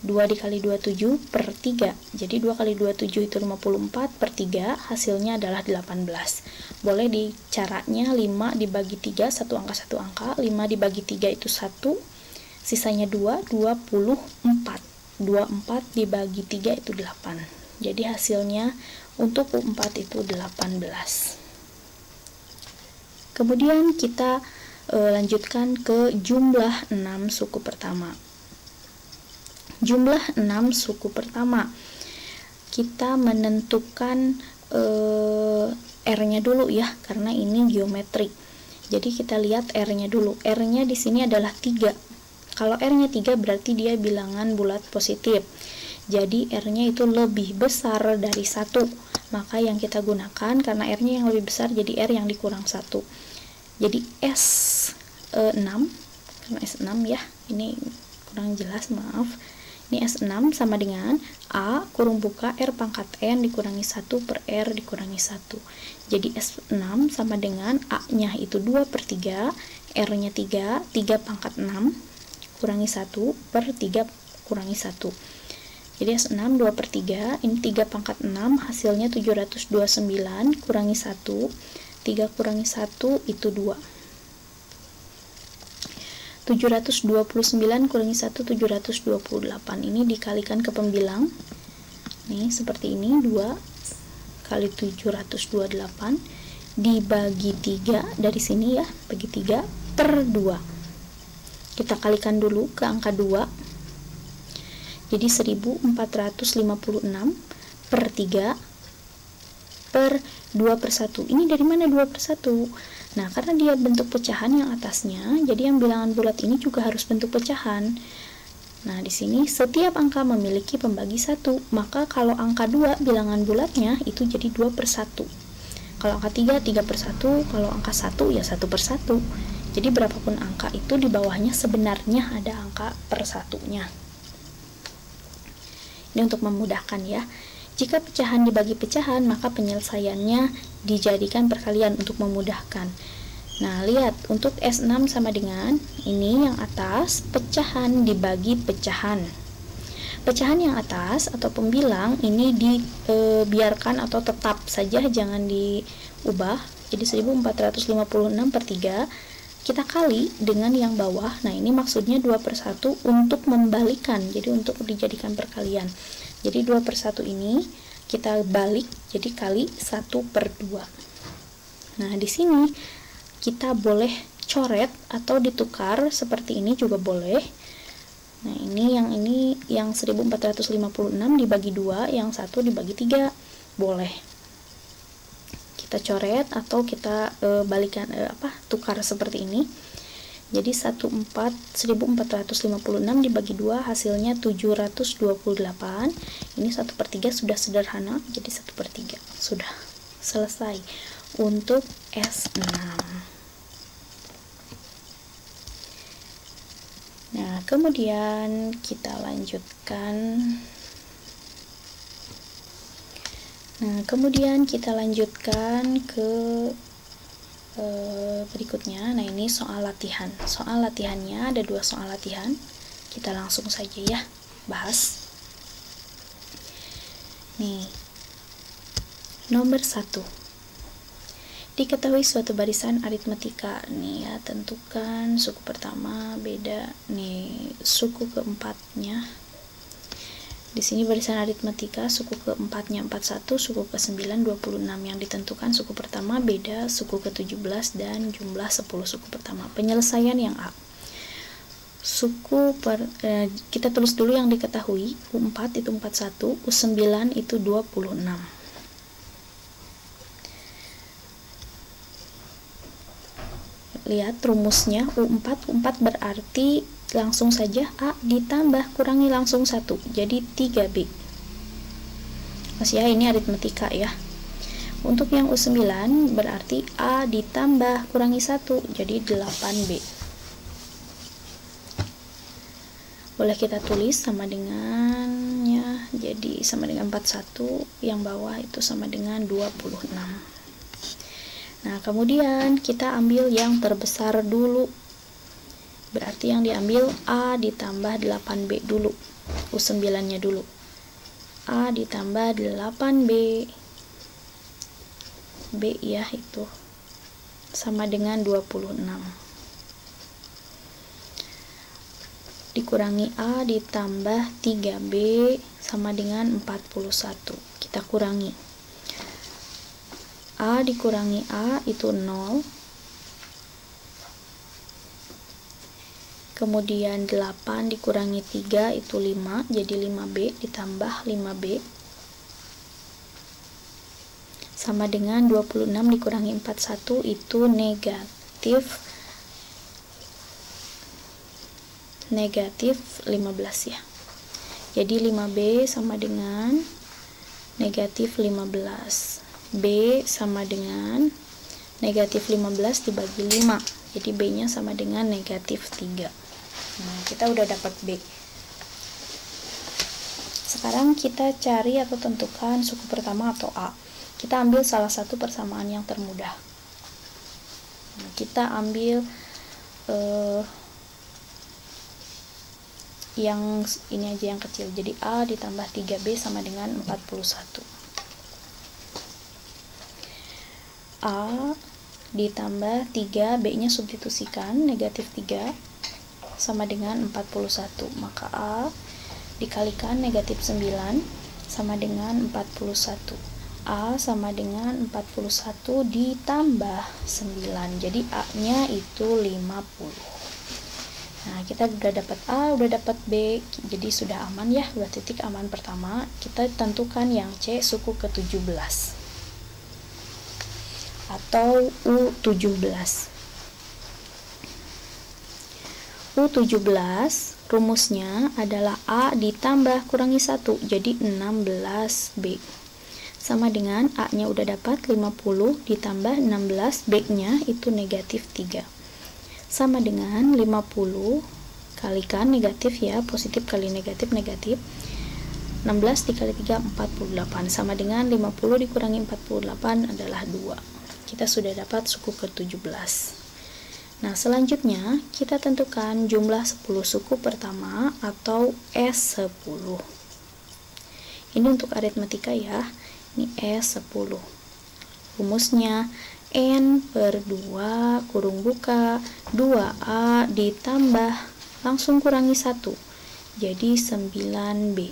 2 dikali 27 per 3. Jadi 2 kali 27 itu 54 per 3. Hasilnya adalah 18. Boleh di caranya 5 dibagi 3, satu angka. 5 dibagi 3 itu 1. Sisanya 2, 24. 24 dibagi 3 itu 8. Jadi hasilnya untuk U4 itu 18. Kemudian kita lanjutkan ke jumlah 6 suku pertama. Jumlah 6 suku pertama. Kita menentukan R-nya dulu ya, karena ini geometri. Jadi kita lihat R-nya dulu. R-nya di sini adalah 3. Kalau R-nya 3 berarti dia bilangan bulat positif. Jadi R-nya itu lebih besar dari 1. Maka yang kita gunakan karena R-nya yang lebih besar, jadi R yang dikurang 1. Jadi S6, karena S6 ya, ini kurang jelas, maaf. Ini S6 sama dengan A kurung buka R pangkat N dikurangi 1 per R dikurangi 1. Jadi S6 sama dengan A-nya itu 2 per 3, R-nya 3, 3 pangkat 6 kurangi 1 per 3 kurangi 1. Jadi S6 2 per 3, ini 3 pangkat 6, hasilnya 729 kurangi 1, 3 kurangi 1 itu 2. 729 kurangi 1, 728. Ini dikalikan ke pembilang. Nih, seperti ini. 2 kali 728 dibagi 3. Dari sini ya, bagi 3 per 2. Kita kalikan dulu ke angka 2. Jadi 1456 per 3 per 2 per 1. Ini dari mana 2 per 1? Nah, karena dia bentuk pecahan yang atasnya, jadi yang bilangan bulat ini juga harus bentuk pecahan. Nah, di sini setiap angka memiliki pembagi 1, maka kalau angka 2 bilangan bulatnya itu jadi 2/1. Kalau angka 3, 3/1, kalau angka 1 ya 1/1. Jadi berapapun angka itu di bawahnya sebenarnya ada angka per satunya. Ini untuk memudahkan ya. Jika pecahan dibagi pecahan, maka penyelesaiannya dijadikan perkalian untuk memudahkan. Nah, lihat, untuk S6 sama dengan ini yang atas, pecahan dibagi pecahan. Pecahan yang atas atau pembilang ini dibiarkan atau tetap saja, jangan diubah. Jadi 1456/3 kita kali dengan yang bawah. Nah, ini maksudnya 2/1 untuk membalikan, jadi untuk dijadikan perkalian. Jadi 2/1 ini kita balik, jadi kali 1/2. Nah, di sini kita boleh coret atau ditukar seperti ini juga boleh. Nah, ini yang 1456 dibagi 2, yang 1 dibagi 3, boleh. Kita coret atau kita tukar seperti ini. Jadi 1456 dibagi 2 hasilnya 728. Ini 1/3 sudah sederhana, jadi 1/3. Sudah selesai untuk S6. Nah, kemudian kita lanjutkan. Ke berikutnya. Nah, ini soal latihan. Soal latihannya ada 2 soal latihan. Kita langsung saja ya bahas. Nih, nomor 1. Diketahui suatu barisan aritmetika. Nih ya, tentukan suku pertama beda. Nih, suku keempatnya. Di sini barisan aritmetika, suku keempatnya 41, suku ke-9 26. Yang ditentukan suku pertama beda, suku ke-17 dan jumlah 10 suku pertama. Penyelesaian yang A. Kita tulis dulu yang diketahui. U4 itu 41, U9 itu 26. Lihat rumusnya, U4 berarti langsung saja A ditambah kurangi langsung 1, jadi 3B. Masih ya, ini aritmetika ya. Untuk yang U9 berarti A ditambah kurangi 1, jadi 8B. Boleh kita tulis sama dengannya, jadi sama dengan 41, yang bawah itu sama dengan 26. Nah, kemudian kita ambil yang terbesar dulu. Berarti yang diambil A ditambah 8B dulu. U9-nya dulu. A ditambah 8B. B ya, itu sama dengan 26. Dikurangi A ditambah 3B sama dengan 41. Kita kurangi. A dikurangi A itu 0. Kemudian 8 dikurangi 3 itu 5, jadi 5B ditambah 5B sama dengan 26 dikurangi 41 itu negatif 15 ya. Jadi 5B sama dengan negatif 15. B sama dengan negatif 15 dibagi 5. Jadi B-nya sama dengan negatif 3. Nah, kita udah dapat B. Sekarang kita cari atau tentukan suku pertama atau A. Kita ambil salah satu persamaan yang termudah. Nah, kita ambil yang ini aja yang kecil. Jadi A ditambah 3B sama dengan 41. A ditambah 3, B-nya substitusikan, negatif 3 sama dengan 41. Maka A dikalikan negatif 9 sama dengan 41. A sama dengan 41 ditambah 9. Jadi A-nya itu 50. Nah, kita udah dapat A, udah dapat B. Jadi sudah aman ya, 2 titik aman pertama. Kita tentukan yang C, suku ke-17. Atau atau U17. U17 rumusnya adalah A ditambah kurangi 1, jadi 16B. Sama dengan A-nya udah dapat 50 ditambah 16, B-nya itu negatif 3. Sama dengan 50 kalikan negatif ya, positif kali negatif, negatif. 16 dikali 3, 48. Sama dengan 50 dikurangi 48 adalah 2. Kita sudah dapat suku ke-17. Nah, selanjutnya kita tentukan jumlah 10 suku pertama atau S10. Ini untuk aritmatika ya. Ini S10. Rumusnya N per 2 kurung buka 2A ditambah langsung kurangi 1. Jadi 9B.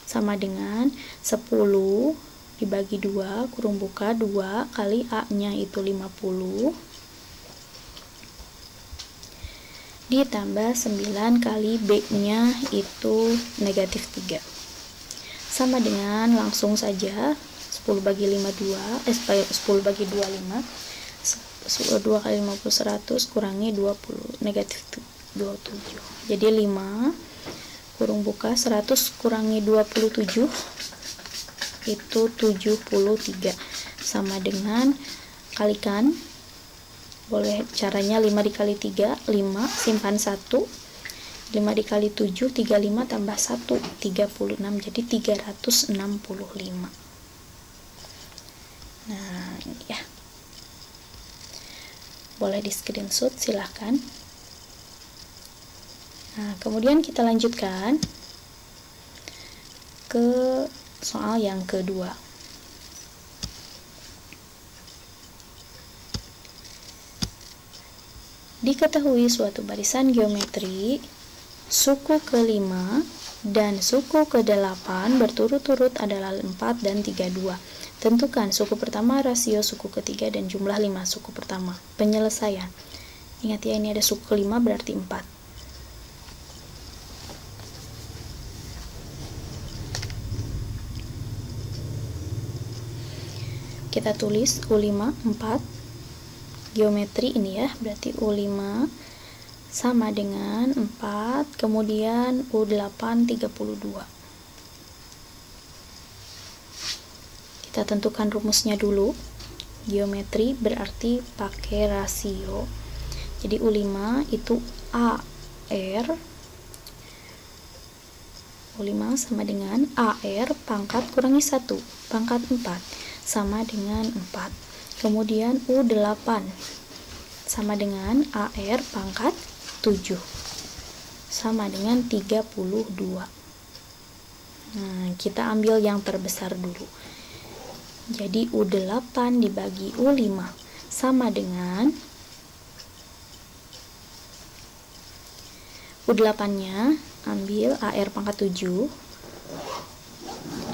Sama dengan 10 dibagi 2 kurung buka 2 kali A-nya itu 50 ditambah 9 kali B-nya itu negatif 3. Sama dengan langsung saja 10 bagi 5 2, 10 bagi 2 5, 2 kali 50 100 kurangi 20 negatif 27. Jadi 5 kurung buka 100 kurangi 27 itu 73. Sama dengan kalikan, boleh caranya 5 dikali 3, 5, simpan 1, 5 dikali 7, 35 tambah 1, 36, jadi 365. Nah, ini ya. Boleh di screenshot, silahkan. Nah, kemudian kita lanjutkan ke soal yang kedua. Diketahui suatu barisan geometri suku ke-5 dan suku ke-8 berturut-turut adalah 4 dan 32. Tentukan suku pertama, rasio suku ketiga, dan jumlah 5 suku pertama. Penyelesaian. Ingat ya, ini ada suku ke-5 berarti 4. Kita tulis U5 4. Geometri ini ya, berarti U5 sama dengan 4, kemudian U8 32. Kita tentukan rumusnya dulu. Geometri berarti pakai rasio. Jadi U5 itu AR, U5 sama dengan AR pangkat kurangi 1, pangkat 4 sama dengan 4. Kemudian U8 sama dengan AR pangkat 7 sama dengan 32. Nah, kita ambil yang terbesar dulu. Jadi U8 dibagi U5 sama dengan U8-nya ambil AR pangkat 7,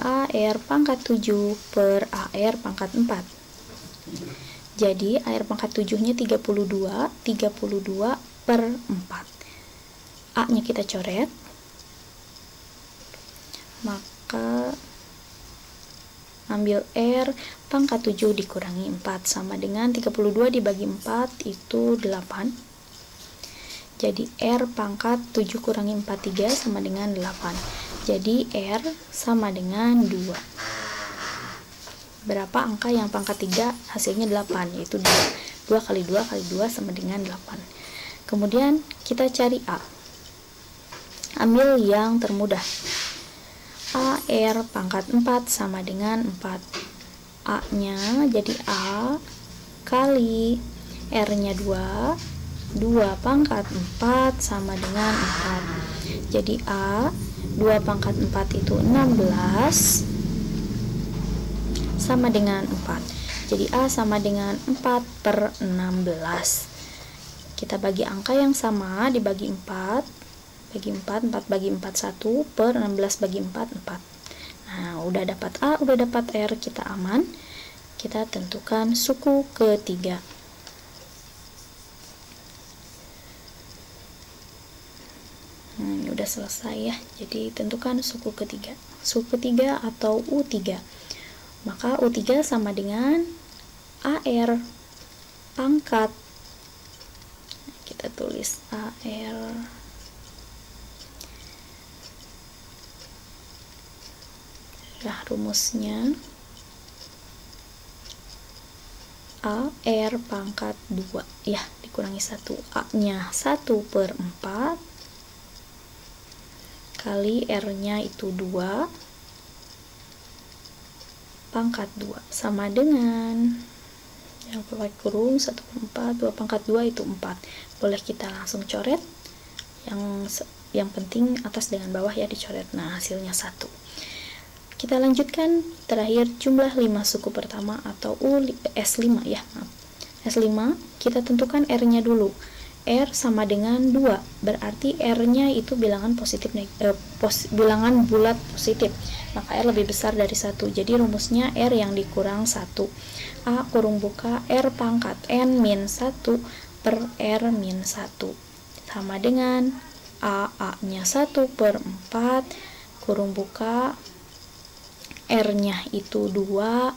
AR pangkat 7 per AR pangkat 4. Jadi AR pangkat 7-nya 32 per 4. A-nya kita coret. Maka ambil R pangkat 7 dikurangi 4 sama dengan 32 dibagi 4 itu 8. Jadi R pangkat 7 kurangi 4 3 sama dengan 8. Jadi R sama dengan 2. Berapa angka yang pangkat 3 hasilnya 8, yaitu 2. 2 kali 2 kali 2 sama dengan 8. Kemudian kita cari A. Ambil yang termudah. AR pangkat 4 sama dengan 4. A-nya jadi A kali R-nya 2. 2 pangkat 4 sama dengan 4. Jadi A 2 pangkat 4 itu 16 sama dengan 4. Jadi A sama dengan 4 per 16. Kita bagi angka yang sama, dibagi 4. Bagi 4, 4 bagi 4 1 per 16 bagi 4 4. Nah, udah dapat A, udah dapat R, kita aman. Kita tentukan suku ketiga. Ini udah selesai ya. Jadi tentukan suku ketiga. Suku ketiga atau U3. Maka U3 sama dengan AR pangkat, kita tulis AR rumusnya AR pangkat 2 ya, dikurangi 1, A nya 1/4 kali R nya itu 2 pangkat 2 sama dengan yang pakai kurung 1/4, 2 pangkat 2 itu 4. Boleh kita langsung coret, yang penting atas dengan bawah ya dicoret. Nah, hasilnya 1. Kita lanjutkan terakhir jumlah 5 suku pertama atau S5 ya, maaf. S5 kita tentukan R-nya dulu. R sama dengan 2, berarti R-nya itu bilangan positif, bilangan bulat positif, maka R lebih besar dari 1. Jadi rumusnya R yang dikurang 1. A kurung buka R pangkat N min 1 per R min 1 sama dengan A nya 1/4 kurung buka R nya itu 2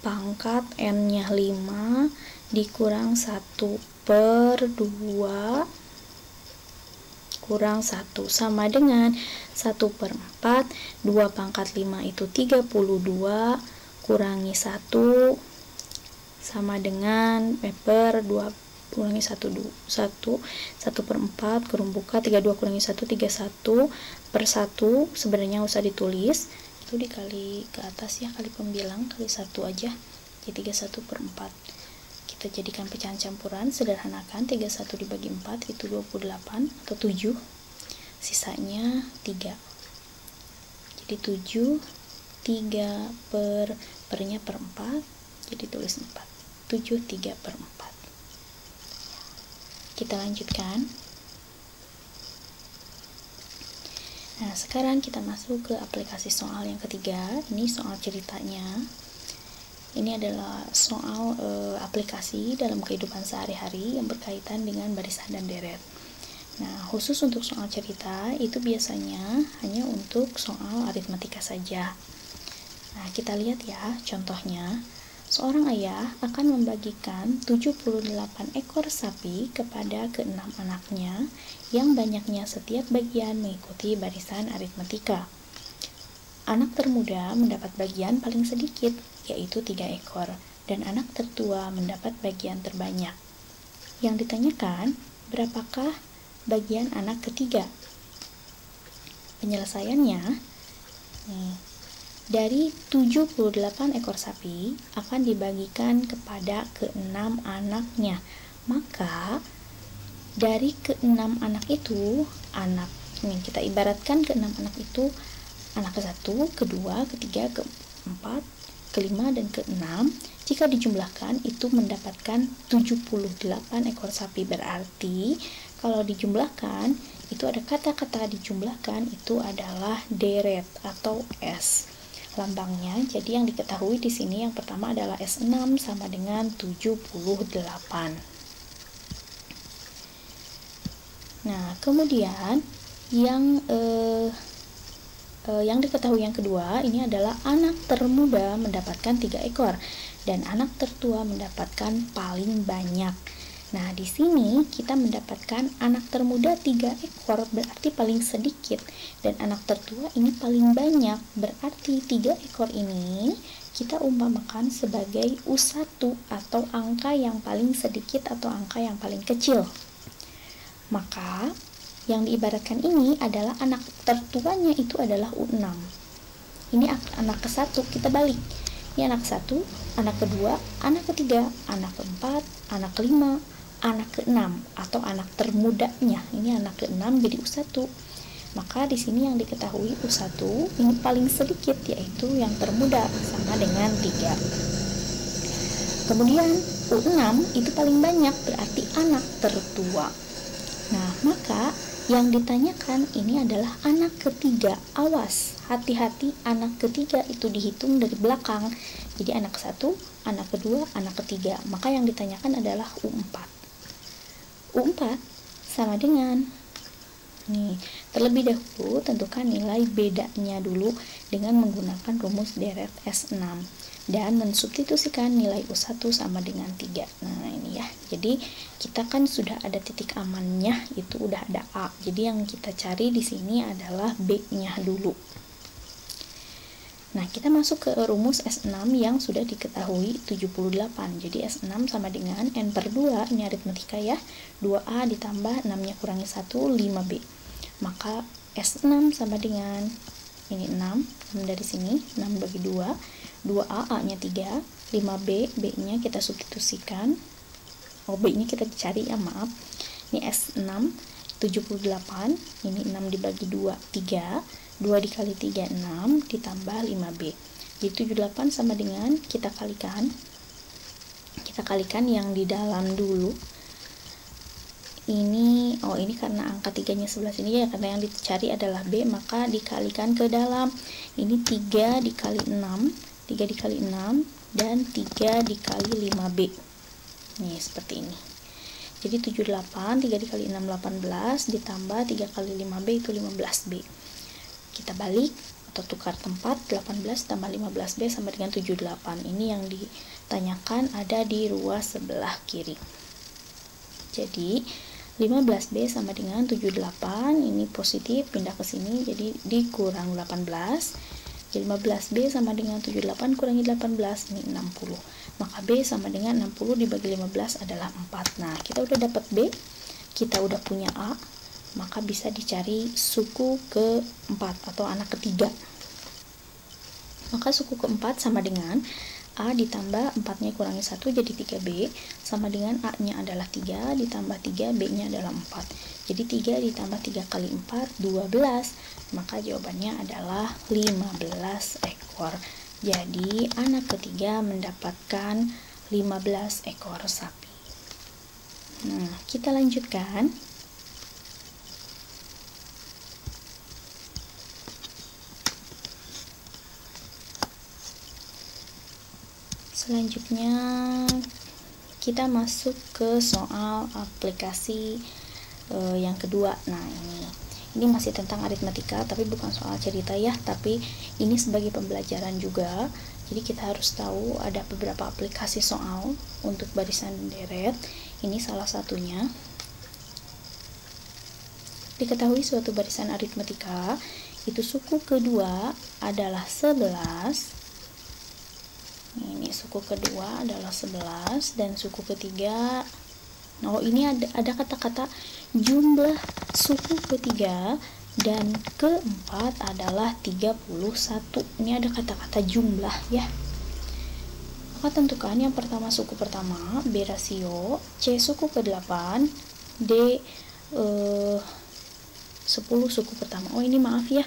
pangkat N nya 5 dikurang 1/2 kurang 1 sama dengan 1/4, 2 pangkat 5 itu 32 kurangi 1 sama dengan per 2 kurangi 1/4 kurung buka 32 kurangi 1 31 per 1 sebenarnya usah ditulis, itu dikali ke atas ya, kali pembilang kali 1 aja, jadi 31/4. Kita jadikan pecahan campuran, sederhanakan 31 dibagi 4 itu 28 atau 7, sisanya 3, jadi 7, 3 pernya per 4, jadi tulis 4, 7 3/4. Kita lanjutkan. Nah, sekarang kita masuk ke aplikasi soal yang ketiga. Ini soal ceritanya. Ini adalah soal aplikasi dalam kehidupan sehari-hari yang berkaitan dengan barisan dan deret. Nah, khusus untuk soal cerita itu biasanya hanya untuk soal aritmatika saja. Nah, kita lihat ya contohnya. Seorang ayah akan membagikan 78 ekor sapi kepada ke-6 anaknya yang banyaknya setiap bagian mengikuti barisan aritmatika. Anak termuda mendapat bagian paling sedikit, yaitu 3 ekor, dan anak tertua mendapat bagian terbanyak. Yang ditanyakan, berapakah bagian anak ketiga? Penyelesaiannya, dari 78 ekor sapi akan dibagikan kepada ke-6 anaknya. Maka dari ke-6 anak itu, kita ibaratkan ke-6 anak itu anak ke-1, ke-2, ke-3, ke-4, ke-5 dan ke-6. Jika dijumlahkan itu mendapatkan 78 ekor sapi. Berarti kalau dijumlahkan itu ada kata-kata dijumlahkan itu adalah deret atau S lambangnya. Jadi yang diketahui di sini yang pertama adalah S6 sama dengan 78. Nah, kemudian yang diketahui yang kedua ini adalah anak termuda mendapatkan 3 ekor dan anak tertua mendapatkan paling banyak. Nah, di sini kita mendapatkan anak termuda 3 ekor berarti paling sedikit, dan anak tertua ini paling banyak berarti 3 ekor ini kita umpamakan sebagai U1 atau angka yang paling sedikit atau angka yang paling kecil. Maka yang diibaratkan ini adalah anak tertuanya itu adalah U6. Ini anak ke-1, kita balik. Ini anak ke-1, anak kedua, anak ketiga, anak keempat, anak kelima, anak ke-6 atau anak termudanya. Ini anak ke-6 jadi U1. Maka di sini yang diketahui U1 ini paling sedikit yaitu yang termuda sama dengan 3. Kemudian U6 itu paling banyak berarti anak tertua. Nah, maka yang ditanyakan ini adalah anak ketiga. Awas, hati-hati anak ketiga itu dihitung dari belakang. Jadi anak ke-1, anak kedua, anak ketiga. Maka yang ditanyakan adalah U4. U4 sama dengan terlebih dahulu tentukan nilai bedanya dulu dengan menggunakan rumus deret S6. dan mensubstitusikan nilai U1 sama dengan 3. Nah ini ya, jadi kita kan sudah ada titik amannya, itu udah ada A, jadi yang kita cari di sini adalah B nya dulu. Nah kita masuk ke rumus S6 yang sudah diketahui 78. Jadi S6 sama dengan N per 2, ini aritmetika ya, 2A ditambah 6 nya kurangi 1, 5B. Maka S6 sama dengan, ini 6 dari sini, 6 bagi 2, 2A, A-nya 3, 5B, B-nya kita substitusikan, B-nya kita cari ya, maaf. Ini S6, 78, ini 6 dibagi 2, 3, 2 dikali 3, 6, ditambah 5B. Jadi 78 sama dengan, kita kalikan yang di dalam dulu. Ini karena angka 3-nya sebelah sini ya, karena yang dicari adalah B, maka dikalikan ke dalam. Ini 3 dikali 6, 3 dikali 6 dan 3 dikali 5B. Nih seperti ini. Jadi 78, 3 dikali 6 18, ditambah 3 kali 5B itu 15B. Kita balik atau tukar tempat, 18 tambah 15B sama dengan 78. Ini yang ditanyakan ada di ruas sebelah kiri. Jadi 15B sama dengan 78, ini positif, pindah ke sini, jadi dikurang 18. 15B sama dengan 78 kurangi 18, ini 60. Maka B sama dengan 60 dibagi 15 adalah 4. Nah, kita udah dapat B, kita udah punya A, maka bisa dicari suku keempat atau anak ketiga. Maka suku keempat sama dengan A ditambah 4-nya kurangi 1 jadi 3B, sama dengan A-nya adalah 3 ditambah 3, B-nya adalah 4. Jadi 3 ditambah 3 kali 4, 12. Maka jawabannya adalah 15 ekor. Jadi anak ketiga mendapatkan 15 ekor sapi. Nah, kita lanjutkan. Selanjutnya kita masuk ke soal aplikasi yang kedua. Nah, ini masih tentang aritmetika, tapi bukan soal cerita ya, tapi ini sebagai pembelajaran juga. Jadi kita harus tahu ada beberapa aplikasi soal untuk barisan deret. Ini salah satunya. Diketahui suatu barisan aritmetika itu suku kedua adalah 11. Ini suku kedua adalah 11 dan suku ketiga, ini ada kata-kata jumlah suku ketiga dan keempat adalah 31. Ini ada kata-kata jumlah ya. Maka tentukan yang pertama suku pertama, B rasio, C suku ke-8, D 10 suku pertama. Ini maaf ya,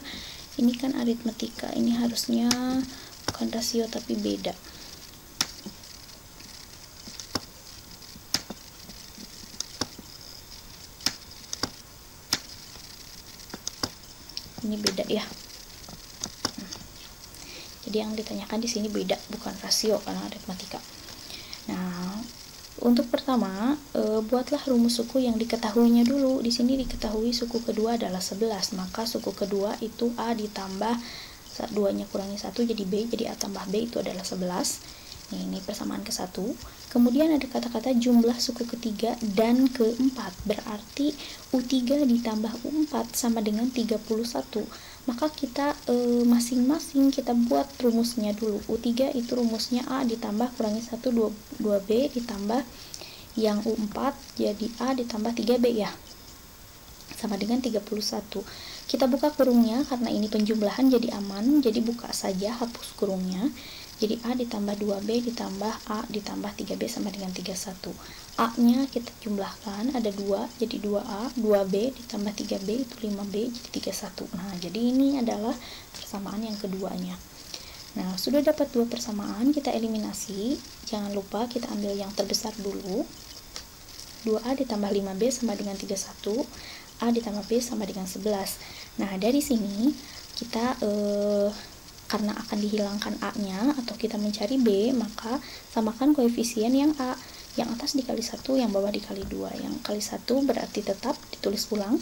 ini kan aritmetika, ini harusnya bukan rasio tapi beda. Ini beda ya. Jadi yang ditanyakan di sini beda, bukan rasio karena aritmetika. Nah, untuk pertama, buatlah rumus suku yang diketahuinya dulu. Di sini diketahui suku kedua adalah 11, maka suku kedua itu A ditambah 2-nya kurangi 1 jadi B, jadi A tambah B itu adalah 11. Ini persamaan ke-1. Kemudian ada kata-kata jumlah suku ketiga dan keempat, berarti U3 ditambah U4 sama dengan 31. Maka kita masing-masing kita buat rumusnya dulu. U3 itu rumusnya A ditambah kurangi 1 2B ditambah yang U4 jadi A ditambah 3B ya, sama dengan 31. Kita buka kurungnya karena ini penjumlahan jadi aman, jadi buka saja, hapus kurungnya. Jadi A ditambah 2B ditambah A ditambah 3B sama dengan 31. A-nya kita jumlahkan, ada 2, jadi 2A, 2B ditambah 3B itu 5B, jadi 31. Nah, jadi ini adalah persamaan yang keduanya. Nah, sudah dapat dua persamaan, kita eliminasi. Jangan lupa kita ambil yang terbesar dulu. 2A ditambah 5B sama dengan 31, A ditambah B sama dengan 11. Nah, dari sini kita karena akan dihilangkan A-nya atau kita mencari B, maka samakan koefisien yang A. Yang atas dikali 1, yang bawah dikali 2. Yang kali 1 berarti tetap ditulis ulang.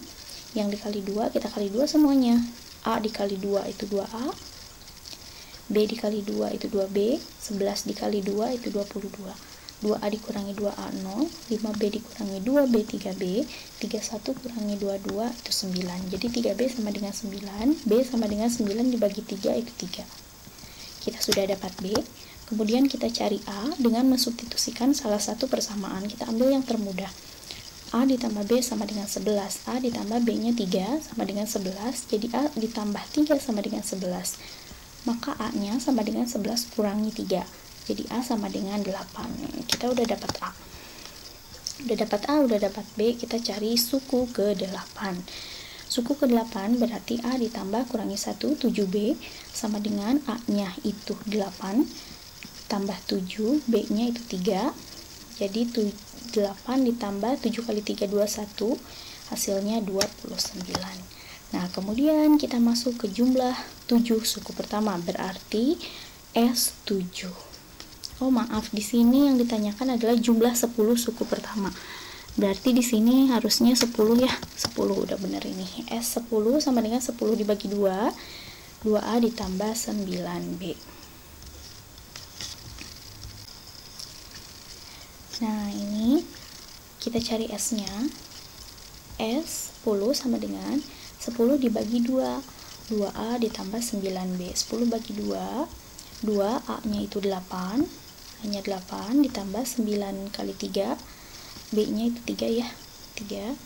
Yang dikali 2 kita kali 2 semuanya. A dikali 2 itu 2A. B dikali 2 itu 2B, 11 dikali 2 itu 22. 2A dikurangi 2A 0, 5B dikurangi 2B 3B, 31 kurangi 22 itu 9. Jadi 3B sama dengan 9, B sama dengan 9 dibagi 3 itu 3. Kita sudah dapat B. Kemudian kita cari A dengan mensubstitusikan salah satu persamaan. Kita ambil yang termudah. A ditambah B sama dengan 11. A ditambah B-nya 3 sama dengan 11. Jadi A ditambah 3 sama dengan 11. Maka A-nya sama dengan 11 kurangi 3. Jadi A sama dengan 8. Kita udah dapat A. Udah dapat A, udah dapat B. Kita cari suku ke-8. Suku ke-8 berarti A ditambah kurangi 1, 7B sama dengan A-nya itu 8 tambah 7, B-nya itu 3. Jadi 8 ditambah 7 kali 3, 21, hasilnya 29. Nah, kemudian kita masuk ke jumlah 7 suku pertama, berarti S7. Oh, maaf, di sini yang ditanyakan adalah jumlah 10 suku pertama. Berarti di sini harusnya 10 ya. 10 udah bener ini. S10 sama dengan 10 dibagi 2. 2A ditambah 9B. Nah, ini kita cari S-nya. S 10 sama dengan 10 dibagi 2. 2A ditambah 9B. 10 bagi 2. 2A-nya itu 8. Hanya 8 ditambah 9 kali 3. B-nya itu 3 ya. 3.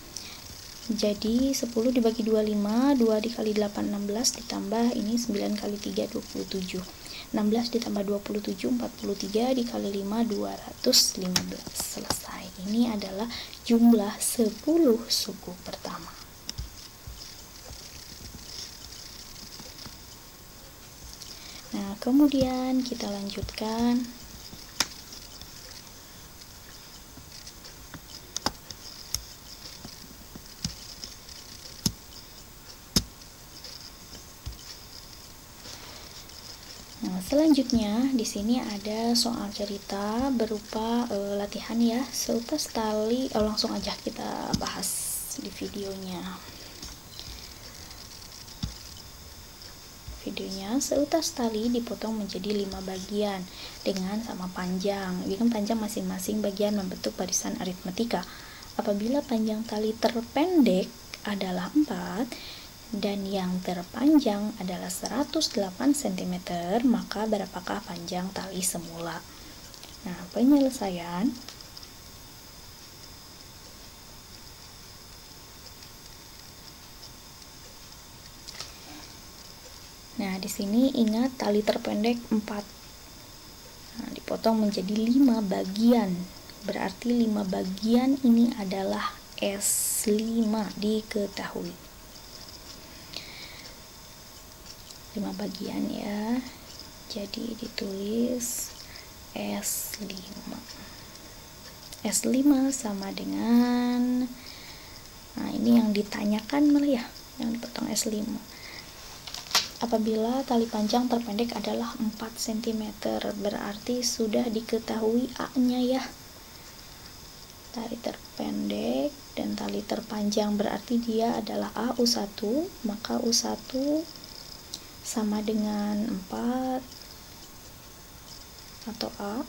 Jadi 10 dibagi 2, 5. 2 dikali 8, 16. Ditambah ini 9 kali 3, 27. 16 ditambah 27, 43 dikali 5, 215. Selesai. Ini adalah jumlah 10 suku pertama. Nah, kemudian kita lanjutkan. Nah, selanjutnya di sini ada soal cerita berupa latihan ya, seutas tali. Langsung aja kita bahas di videonya. Seutas tali dipotong menjadi 5 bagian dengan sama panjang. Ini kan panjang masing-masing bagian membentuk barisan aritmetika. Apabila panjang tali terpendek adalah 4 dan yang terpanjang adalah 108 cm, maka berapakah panjang tali semula? Nah, penyelesaian. Nah, di sini ingat tali terpendek 4. Nah, dipotong menjadi 5 bagian. Berarti 5 bagian ini adalah S5, diketahui. 5 bagian ya. Jadi ditulis S5. S5 sama dengan, nah ini yang ditanyakan malah ya, yang dipotong S5. Apabila tali panjang terpendek adalah 4 cm, berarti sudah diketahui A-nya ya. Tali terpendek dan tali terpanjang berarti dia adalah A U1, maka U1 sama dengan 4 atau A.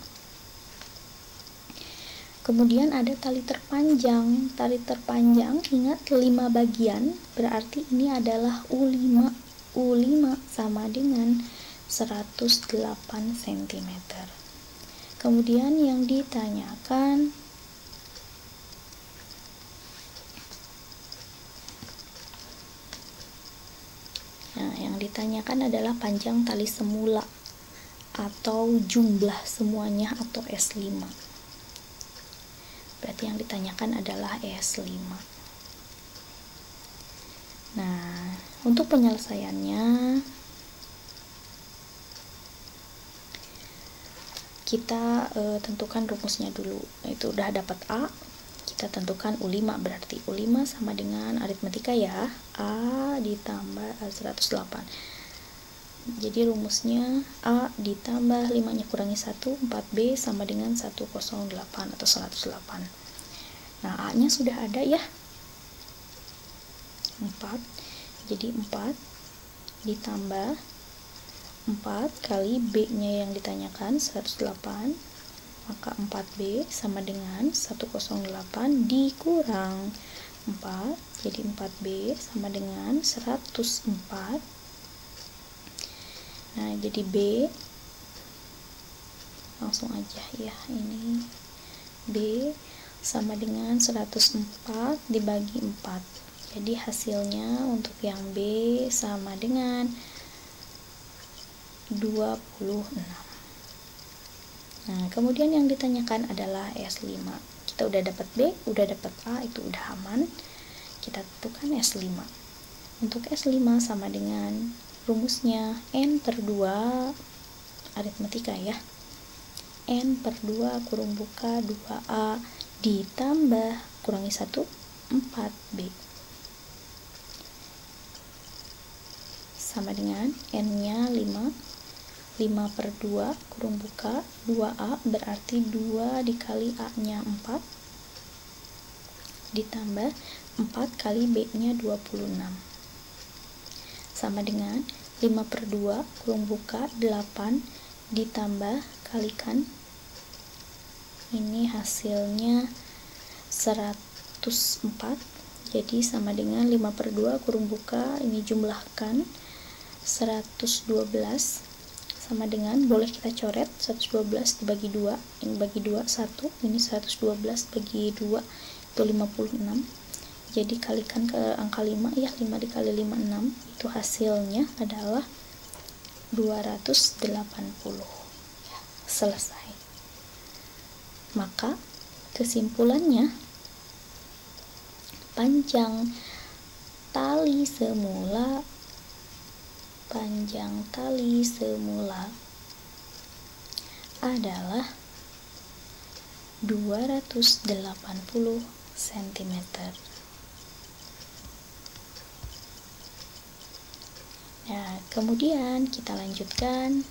Kemudian ada tali terpanjang. Tali terpanjang ingat 5 bagian, berarti ini adalah U5. U5 sama dengan 108 cm. Kemudian yang ditanyakan adalah panjang tali semula atau jumlah semuanya atau S5. Berarti yang ditanyakan adalah S5. Nah, untuk penyelesaiannya kita tentukan rumusnya dulu. Itu udah dapat A, kita tentukan U5, berarti U5 sama dengan aritmetika ya, A ditambah 108. Jadi rumusnya A ditambah 5 nya kurangi 1, 4B sama dengan 108 atau 108. Nah, A nya sudah ada ya, 4. Jadi 4 ditambah 4 kali B-nya yang ditanyakan 108, maka 4B sama dengan 108 dikurang 4, jadi 4B sama dengan 104. Nah, jadi B langsung aja ya, ini B sama dengan 104 dibagi 4. Jadi hasilnya untuk yang B sama dengan 26. Nah, kemudian yang ditanyakan adalah S5. Kita udah dapat B, udah dapat A, itu udah aman. Kita tentukan S5. Untuk S5 sama dengan rumusnya N/2 aritmatika ya. N/2 kurung buka 2A ditambah kurangi 1, 4B. Sama dengan N-nya 5, 5/2 kurung buka 2A berarti 2 dikali A-nya 4 ditambah 4 kali B-nya 26 sama dengan 5/2 kurung buka 8 ditambah kalikan, ini hasilnya 104, jadi sama dengan 5/2 kurung buka, ini jumlahkan 112 sama dengan, boleh kita coret 112 dibagi 2, ini bagi 2 1, ini 112 bagi 2 itu 56. Jadi kalikan ke angka 5 ya, 5 dikali 5 6, itu hasilnya adalah 280 ya, selesai. Maka kesimpulannya, panjang tali semula adalah 280 cm. Nah, kemudian kita lanjutkan.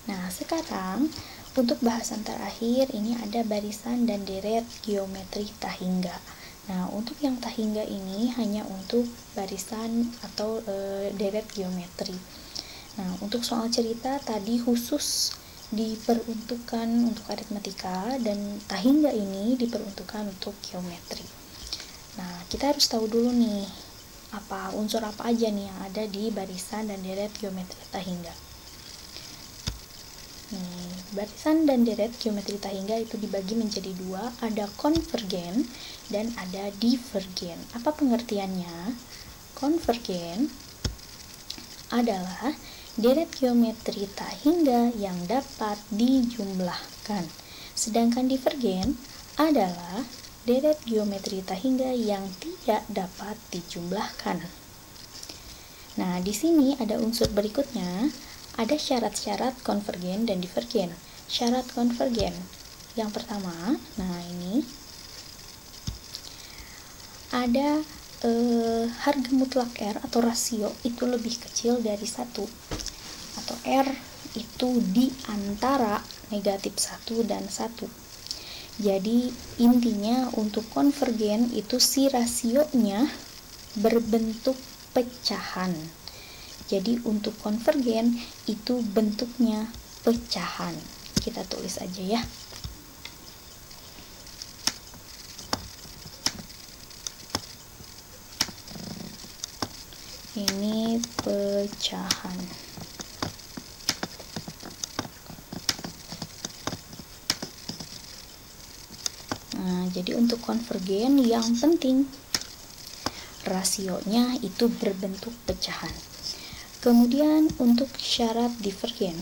Nah, sekarang untuk bahasan terakhir ini ada barisan dan deret geometri tahingga. Nah, untuk yang tahingga ini hanya untuk barisan atau deret geometri. Nah, untuk soal cerita tadi khusus diperuntukkan untuk aritmatika dan tahingga ini diperuntukkan untuk geometri. Nah, kita harus tahu dulu nih, unsur apa aja nih yang ada di barisan dan deret geometri tahingga. Barisan dan deret geometri tahingga itu dibagi menjadi dua, ada konvergen dan ada divergen. Apa pengertiannya? Konvergen adalah deret geometri tahingga yang dapat dijumlahkan, sedangkan divergen adalah deret geometri tahingga yang tidak dapat dijumlahkan. Nah, di sini ada unsur berikutnya. Ada syarat-syarat konvergen dan divergen. Syarat konvergen yang pertama, nah ini ada harga mutlak R atau rasio itu lebih kecil dari 1, atau R itu di antara negatif 1 dan 1. Jadi intinya untuk konvergen itu si rasionya berbentuk pecahan. Jadi untuk konvergen itu bentuknya pecahan. Kita tulis aja ya. Ini pecahan. Nah, jadi untuk konvergen yang penting rasionya itu berbentuk pecahan. Kemudian untuk syarat divergen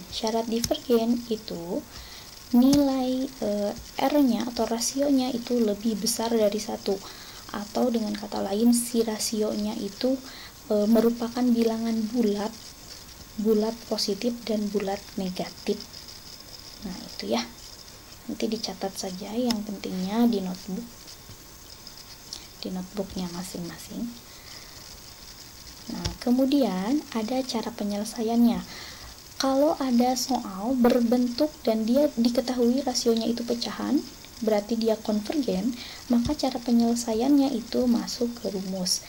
itu nilai R-nya atau rasionya itu lebih besar dari 1, atau dengan kata lain si rasionya itu merupakan bilangan bulat positif dan bulat negatif. Nah, itu ya. Nanti dicatat saja yang pentingnya di notebooknya masing-masing. Nah, kemudian ada cara penyelesaiannya. Kalau ada soal berbentuk dan dia diketahui rasionya itu pecahan, berarti dia konvergen, maka cara penyelesaiannya itu masuk ke rumus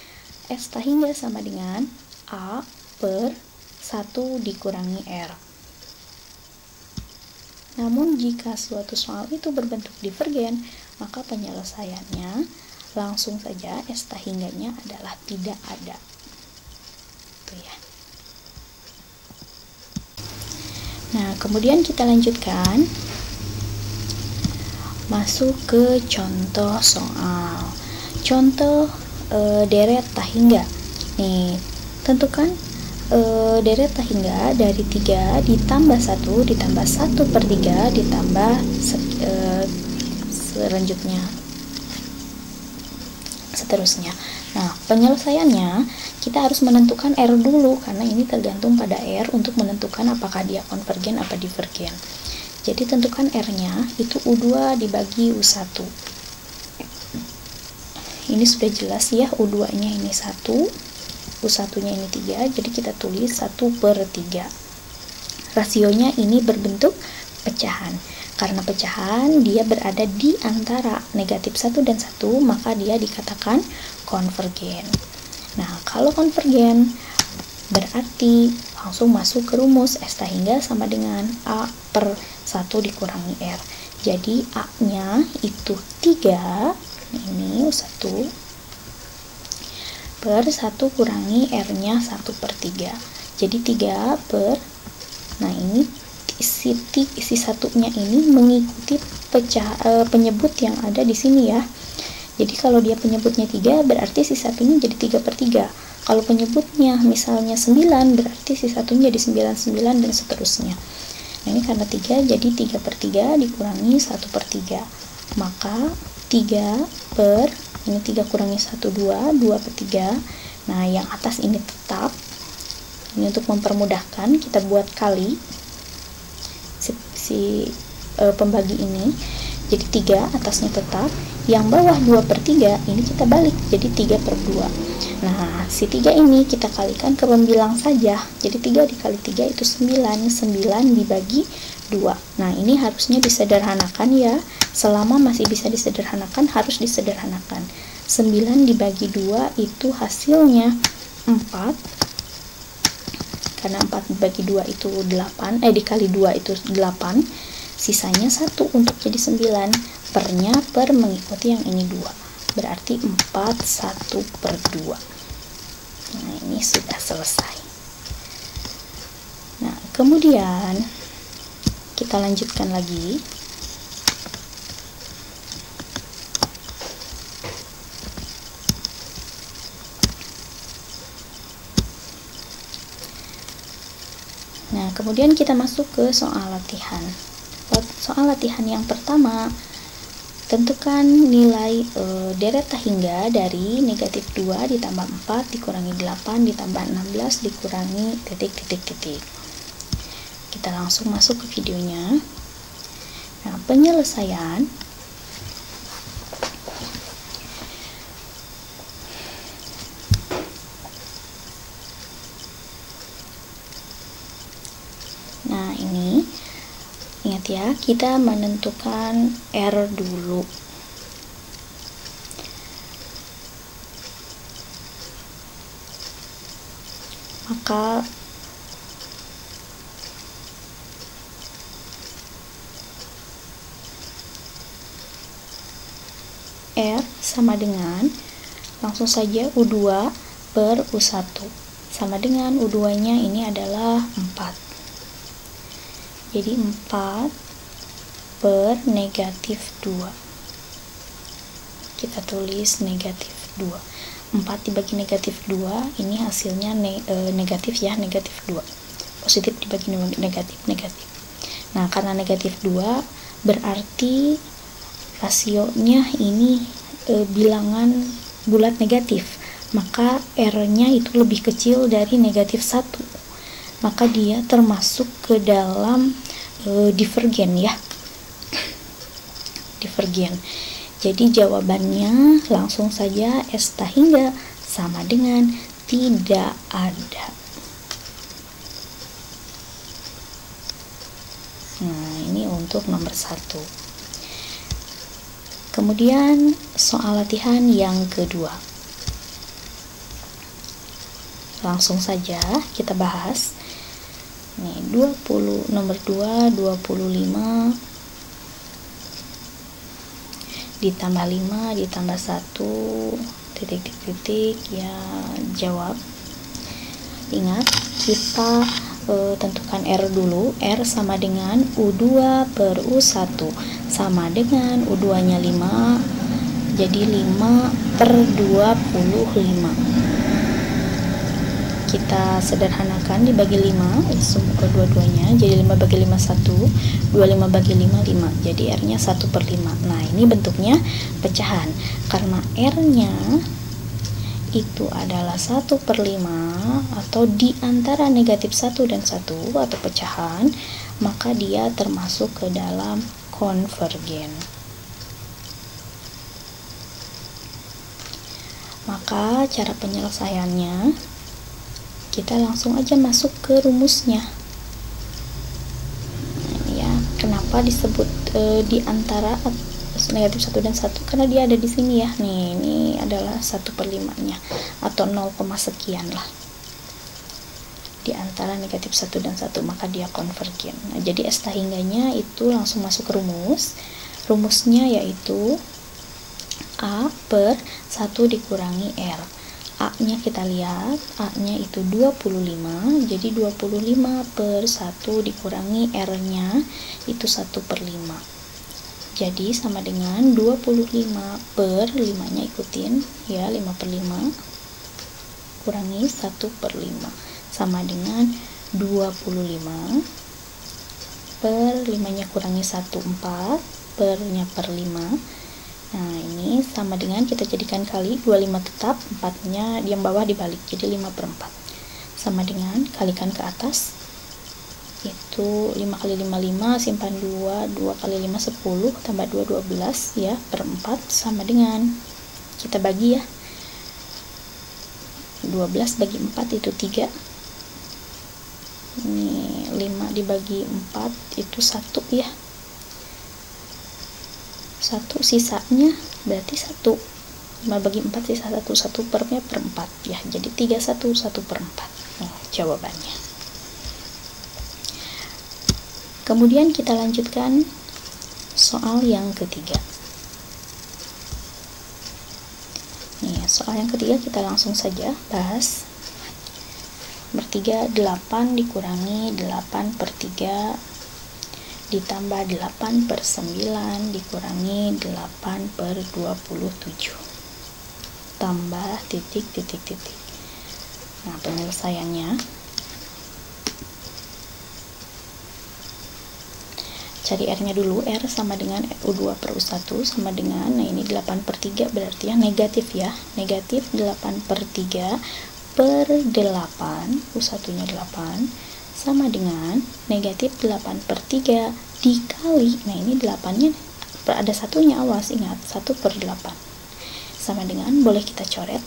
S tahingga sama dengan A per 1 dikurangi R. Namun jika suatu soal itu berbentuk divergen, maka penyelesaiannya langsung saja S tahingganya adalah tidak ada. Itu ya. Nah, kemudian kita lanjutkan masuk ke contoh soal. Contoh deret tahingga. Nih, tentukan deret tahingga dari 3 ditambah 1 ditambah 1/3 ditambah seterusnya. Nah, penyelesaiannya kita harus menentukan R dulu, karena ini tergantung pada R untuk menentukan apakah dia konvergen apa divergen. Jadi tentukan R-nya itu U2 dibagi U1. Ini sudah jelas ya, U2-nya ini 1, U1-nya ini 3, jadi kita tulis 1/3. Rasionya ini berbentuk pecahan. Karena pecahan dia berada di antara negatif 1 dan 1, maka dia dikatakan konvergen. Nah, kalau konvergen berarti langsung masuk ke rumus S tahingga sama dengan A per 1 dikurangi R. Jadi A-nya itu 3, ini 1 per 1 kurangi R-nya 1/3. Jadi 3 per, nah ini isi satunya ini mengikuti penyebut yang ada di sini ya. Jadi kalau dia penyebutnya 3, berarti si satunya jadi 3/3. Kalau penyebutnya misalnya 9, berarti si satunya jadi 9/9 dan seterusnya. Nah, ini karena 3, jadi 3/3 dikurangi 1/3. Maka 3 per, ini 3 kurangi 1, 2, 2/3. Nah, yang atas ini tetap. Ini untuk mempermudahkan, kita buat kali pembagi ini. Jadi 3 atasnya tetap, yang bawah 2/3 ini kita balik jadi 3/2. Nah, si 3 ini kita kalikan ke pembilang saja. Jadi 3 dikali 3 itu 9, 9 dibagi 2. Nah, ini harusnya disederhanakan ya. Selama masih bisa disederhanakan, harus disederhanakan. 9 dibagi 2 itu hasilnya 4. Karena 4 dibagi 2 itu 8, dikali 2 itu 8. Sisanya 1 untuk jadi 9. Pernya per mengikuti yang ini 2. Berarti 4 1/2. Nah, ini sudah selesai. Nah, kemudian kita lanjutkan lagi. Nah, kemudian kita masuk ke soal latihan. Soal latihan yang pertama, tentukan nilai deret tahingga dari negatif 2 ditambah 4 dikurangi 8 ditambah 16 dikurangi titik. Kita langsung masuk ke videonya. Nah, penyelesaian ingat ya, kita menentukan R dulu. Maka R sama dengan, langsung saja U2 per U1 sama dengan U2-nya ini adalah 4. Jadi 4 per negatif 2. Kita tulis negatif 2. 4 dibagi negatif 2, ini hasilnya negatif ya, negatif 2. Positif dibagi negatif. Nah, karena negatif 2, berarti rasionya ini bilangan bulat negatif. Maka R-nya itu lebih kecil dari negatif 1. Maka dia termasuk ke dalam divergen ya, divergen. Jadi jawabannya langsung saja S tahingga sama dengan tidak ada. Nah, ini untuk nomor 1. Kemudian soal latihan yang kedua. Langsung saja kita bahas. Nih, 20 nomor 2 25 ditambah 5 ditambah 1 titik ya, jawab. Ingat, kita tentukan R dulu. R sama dengan U2 per U1 sama dengan U2 nya 5, jadi 5 per 25. Kita sederhanakan, dibagi 5 kedua-duanya, jadi 5 bagi 5 1, 25 bagi 5 5, jadi R nya 1 per 5. Nah, ini bentuknya pecahan. Karena R nya itu adalah 1 per 5 atau di antara negatif 1 dan 1 atau pecahan, maka dia termasuk ke dalam konvergen. Maka cara penyelesaiannya, kita langsung aja masuk ke rumusnya. Nah, ya, kenapa disebut di antara negatif 1 dan 1? Karena dia ada di sini ya. Nih, ini adalah 1 per 5 nya atau 0, sekian lah. Di antara negatif 1 dan 1, maka dia konvergen. Nah, jadi S tahingganya itu langsung masuk ke rumus. Rumusnya yaitu A per 1 dikurangi R. A nya kita lihat, A nya itu 25, jadi 25 per 1 dikurangi R nya itu 1 per 5, jadi sama dengan 25 per 5 nya ikutin ya, 5 per 5 kurangi 1 per 5 sama dengan 25 per 5 nya kurangi 1, 4 per nya per 5. Nah, ini sama dengan kita jadikan kali 25 tetap, 4 nya yang bawah dibalik, jadi 5 per 4 sama dengan kalikan ke atas, itu 5 kali 5 5, simpan 2, 2 kali 5 10, tambah 2 12 ya, per 4 sama dengan, kita bagi ya, 12 bagi 4 itu 3, ini 5 dibagi 4 itu 1 ya, 1 sisanya berarti 1, 5 bagi 4 sisa 1, 1 pernya per 4 ya, jadi 31 1 per 4. Nah, jawabannya. Kemudian kita lanjutkan soal yang ketiga. Nih, soal yang ketiga kita langsung saja bahas. Bertiga 8 dikurangi 8 per 3 ditambah 8 per 9 dikurangi 8 per 27 tambah titik. Nah, penyelesaiannya, cari R nya dulu. R sama dengan U2 per U1 sama dengan, nah ini 8 per 3 berarti ya negatif ya, negatif 8 per 3 per 8, U1 nya 8 sama dengan negatif 8 per 3 dikali, nah ini 8 nya ada satunya, awas, ingat 1 per 8 sama dengan, boleh kita coret,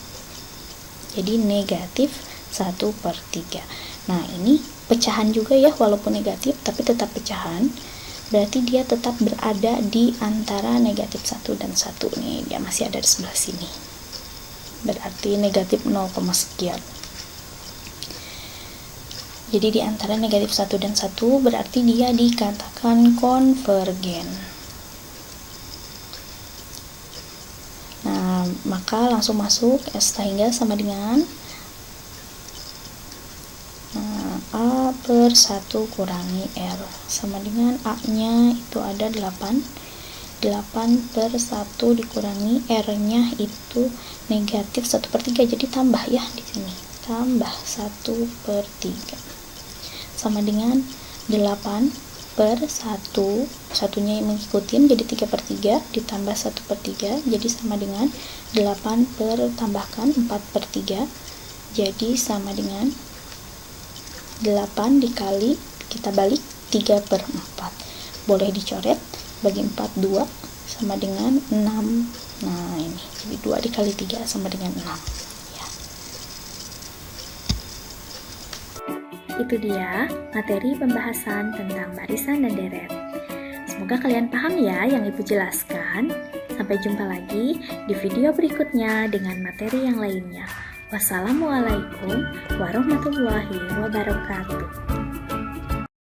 jadi negatif 1 per 3. Nah, ini pecahan juga ya, walaupun negatif tapi tetap pecahan, berarti dia tetap berada di antara negatif 1 dan 1 nih, dia masih ada di sebelah sini, berarti negatif 0, sekian. Jadi di antara negatif 1 dan 1 berarti dia dikatakan konvergen. Nah, maka langsung masuk S tahingga sama dengan A per 1 kurangi R sama dengan A nya itu ada 8 per 1 dikurangi R nya itu negatif 1 per 3, jadi tambah ya di sini, tambah 1 per 3 sama dengan 8 per 1, satunya yang mengikutin jadi 3 per 3 ditambah 1 per 3, jadi sama dengan 8 per tambahkan 4 per 3, jadi sama dengan 8 dikali, kita balik 3 per 4, boleh dicoret, bagi 4 2 sama dengan 6. Nah, ini jadi 2 dikali 3 sama dengan 6 ya. Itu dia materi pembahasan tentang barisan dan deret. Semoga kalian paham ya yang Ibu jelaskan. Sampai jumpa lagi di video berikutnya dengan materi yang lainnya. Wassalamualaikum warahmatullahi wabarakatuh.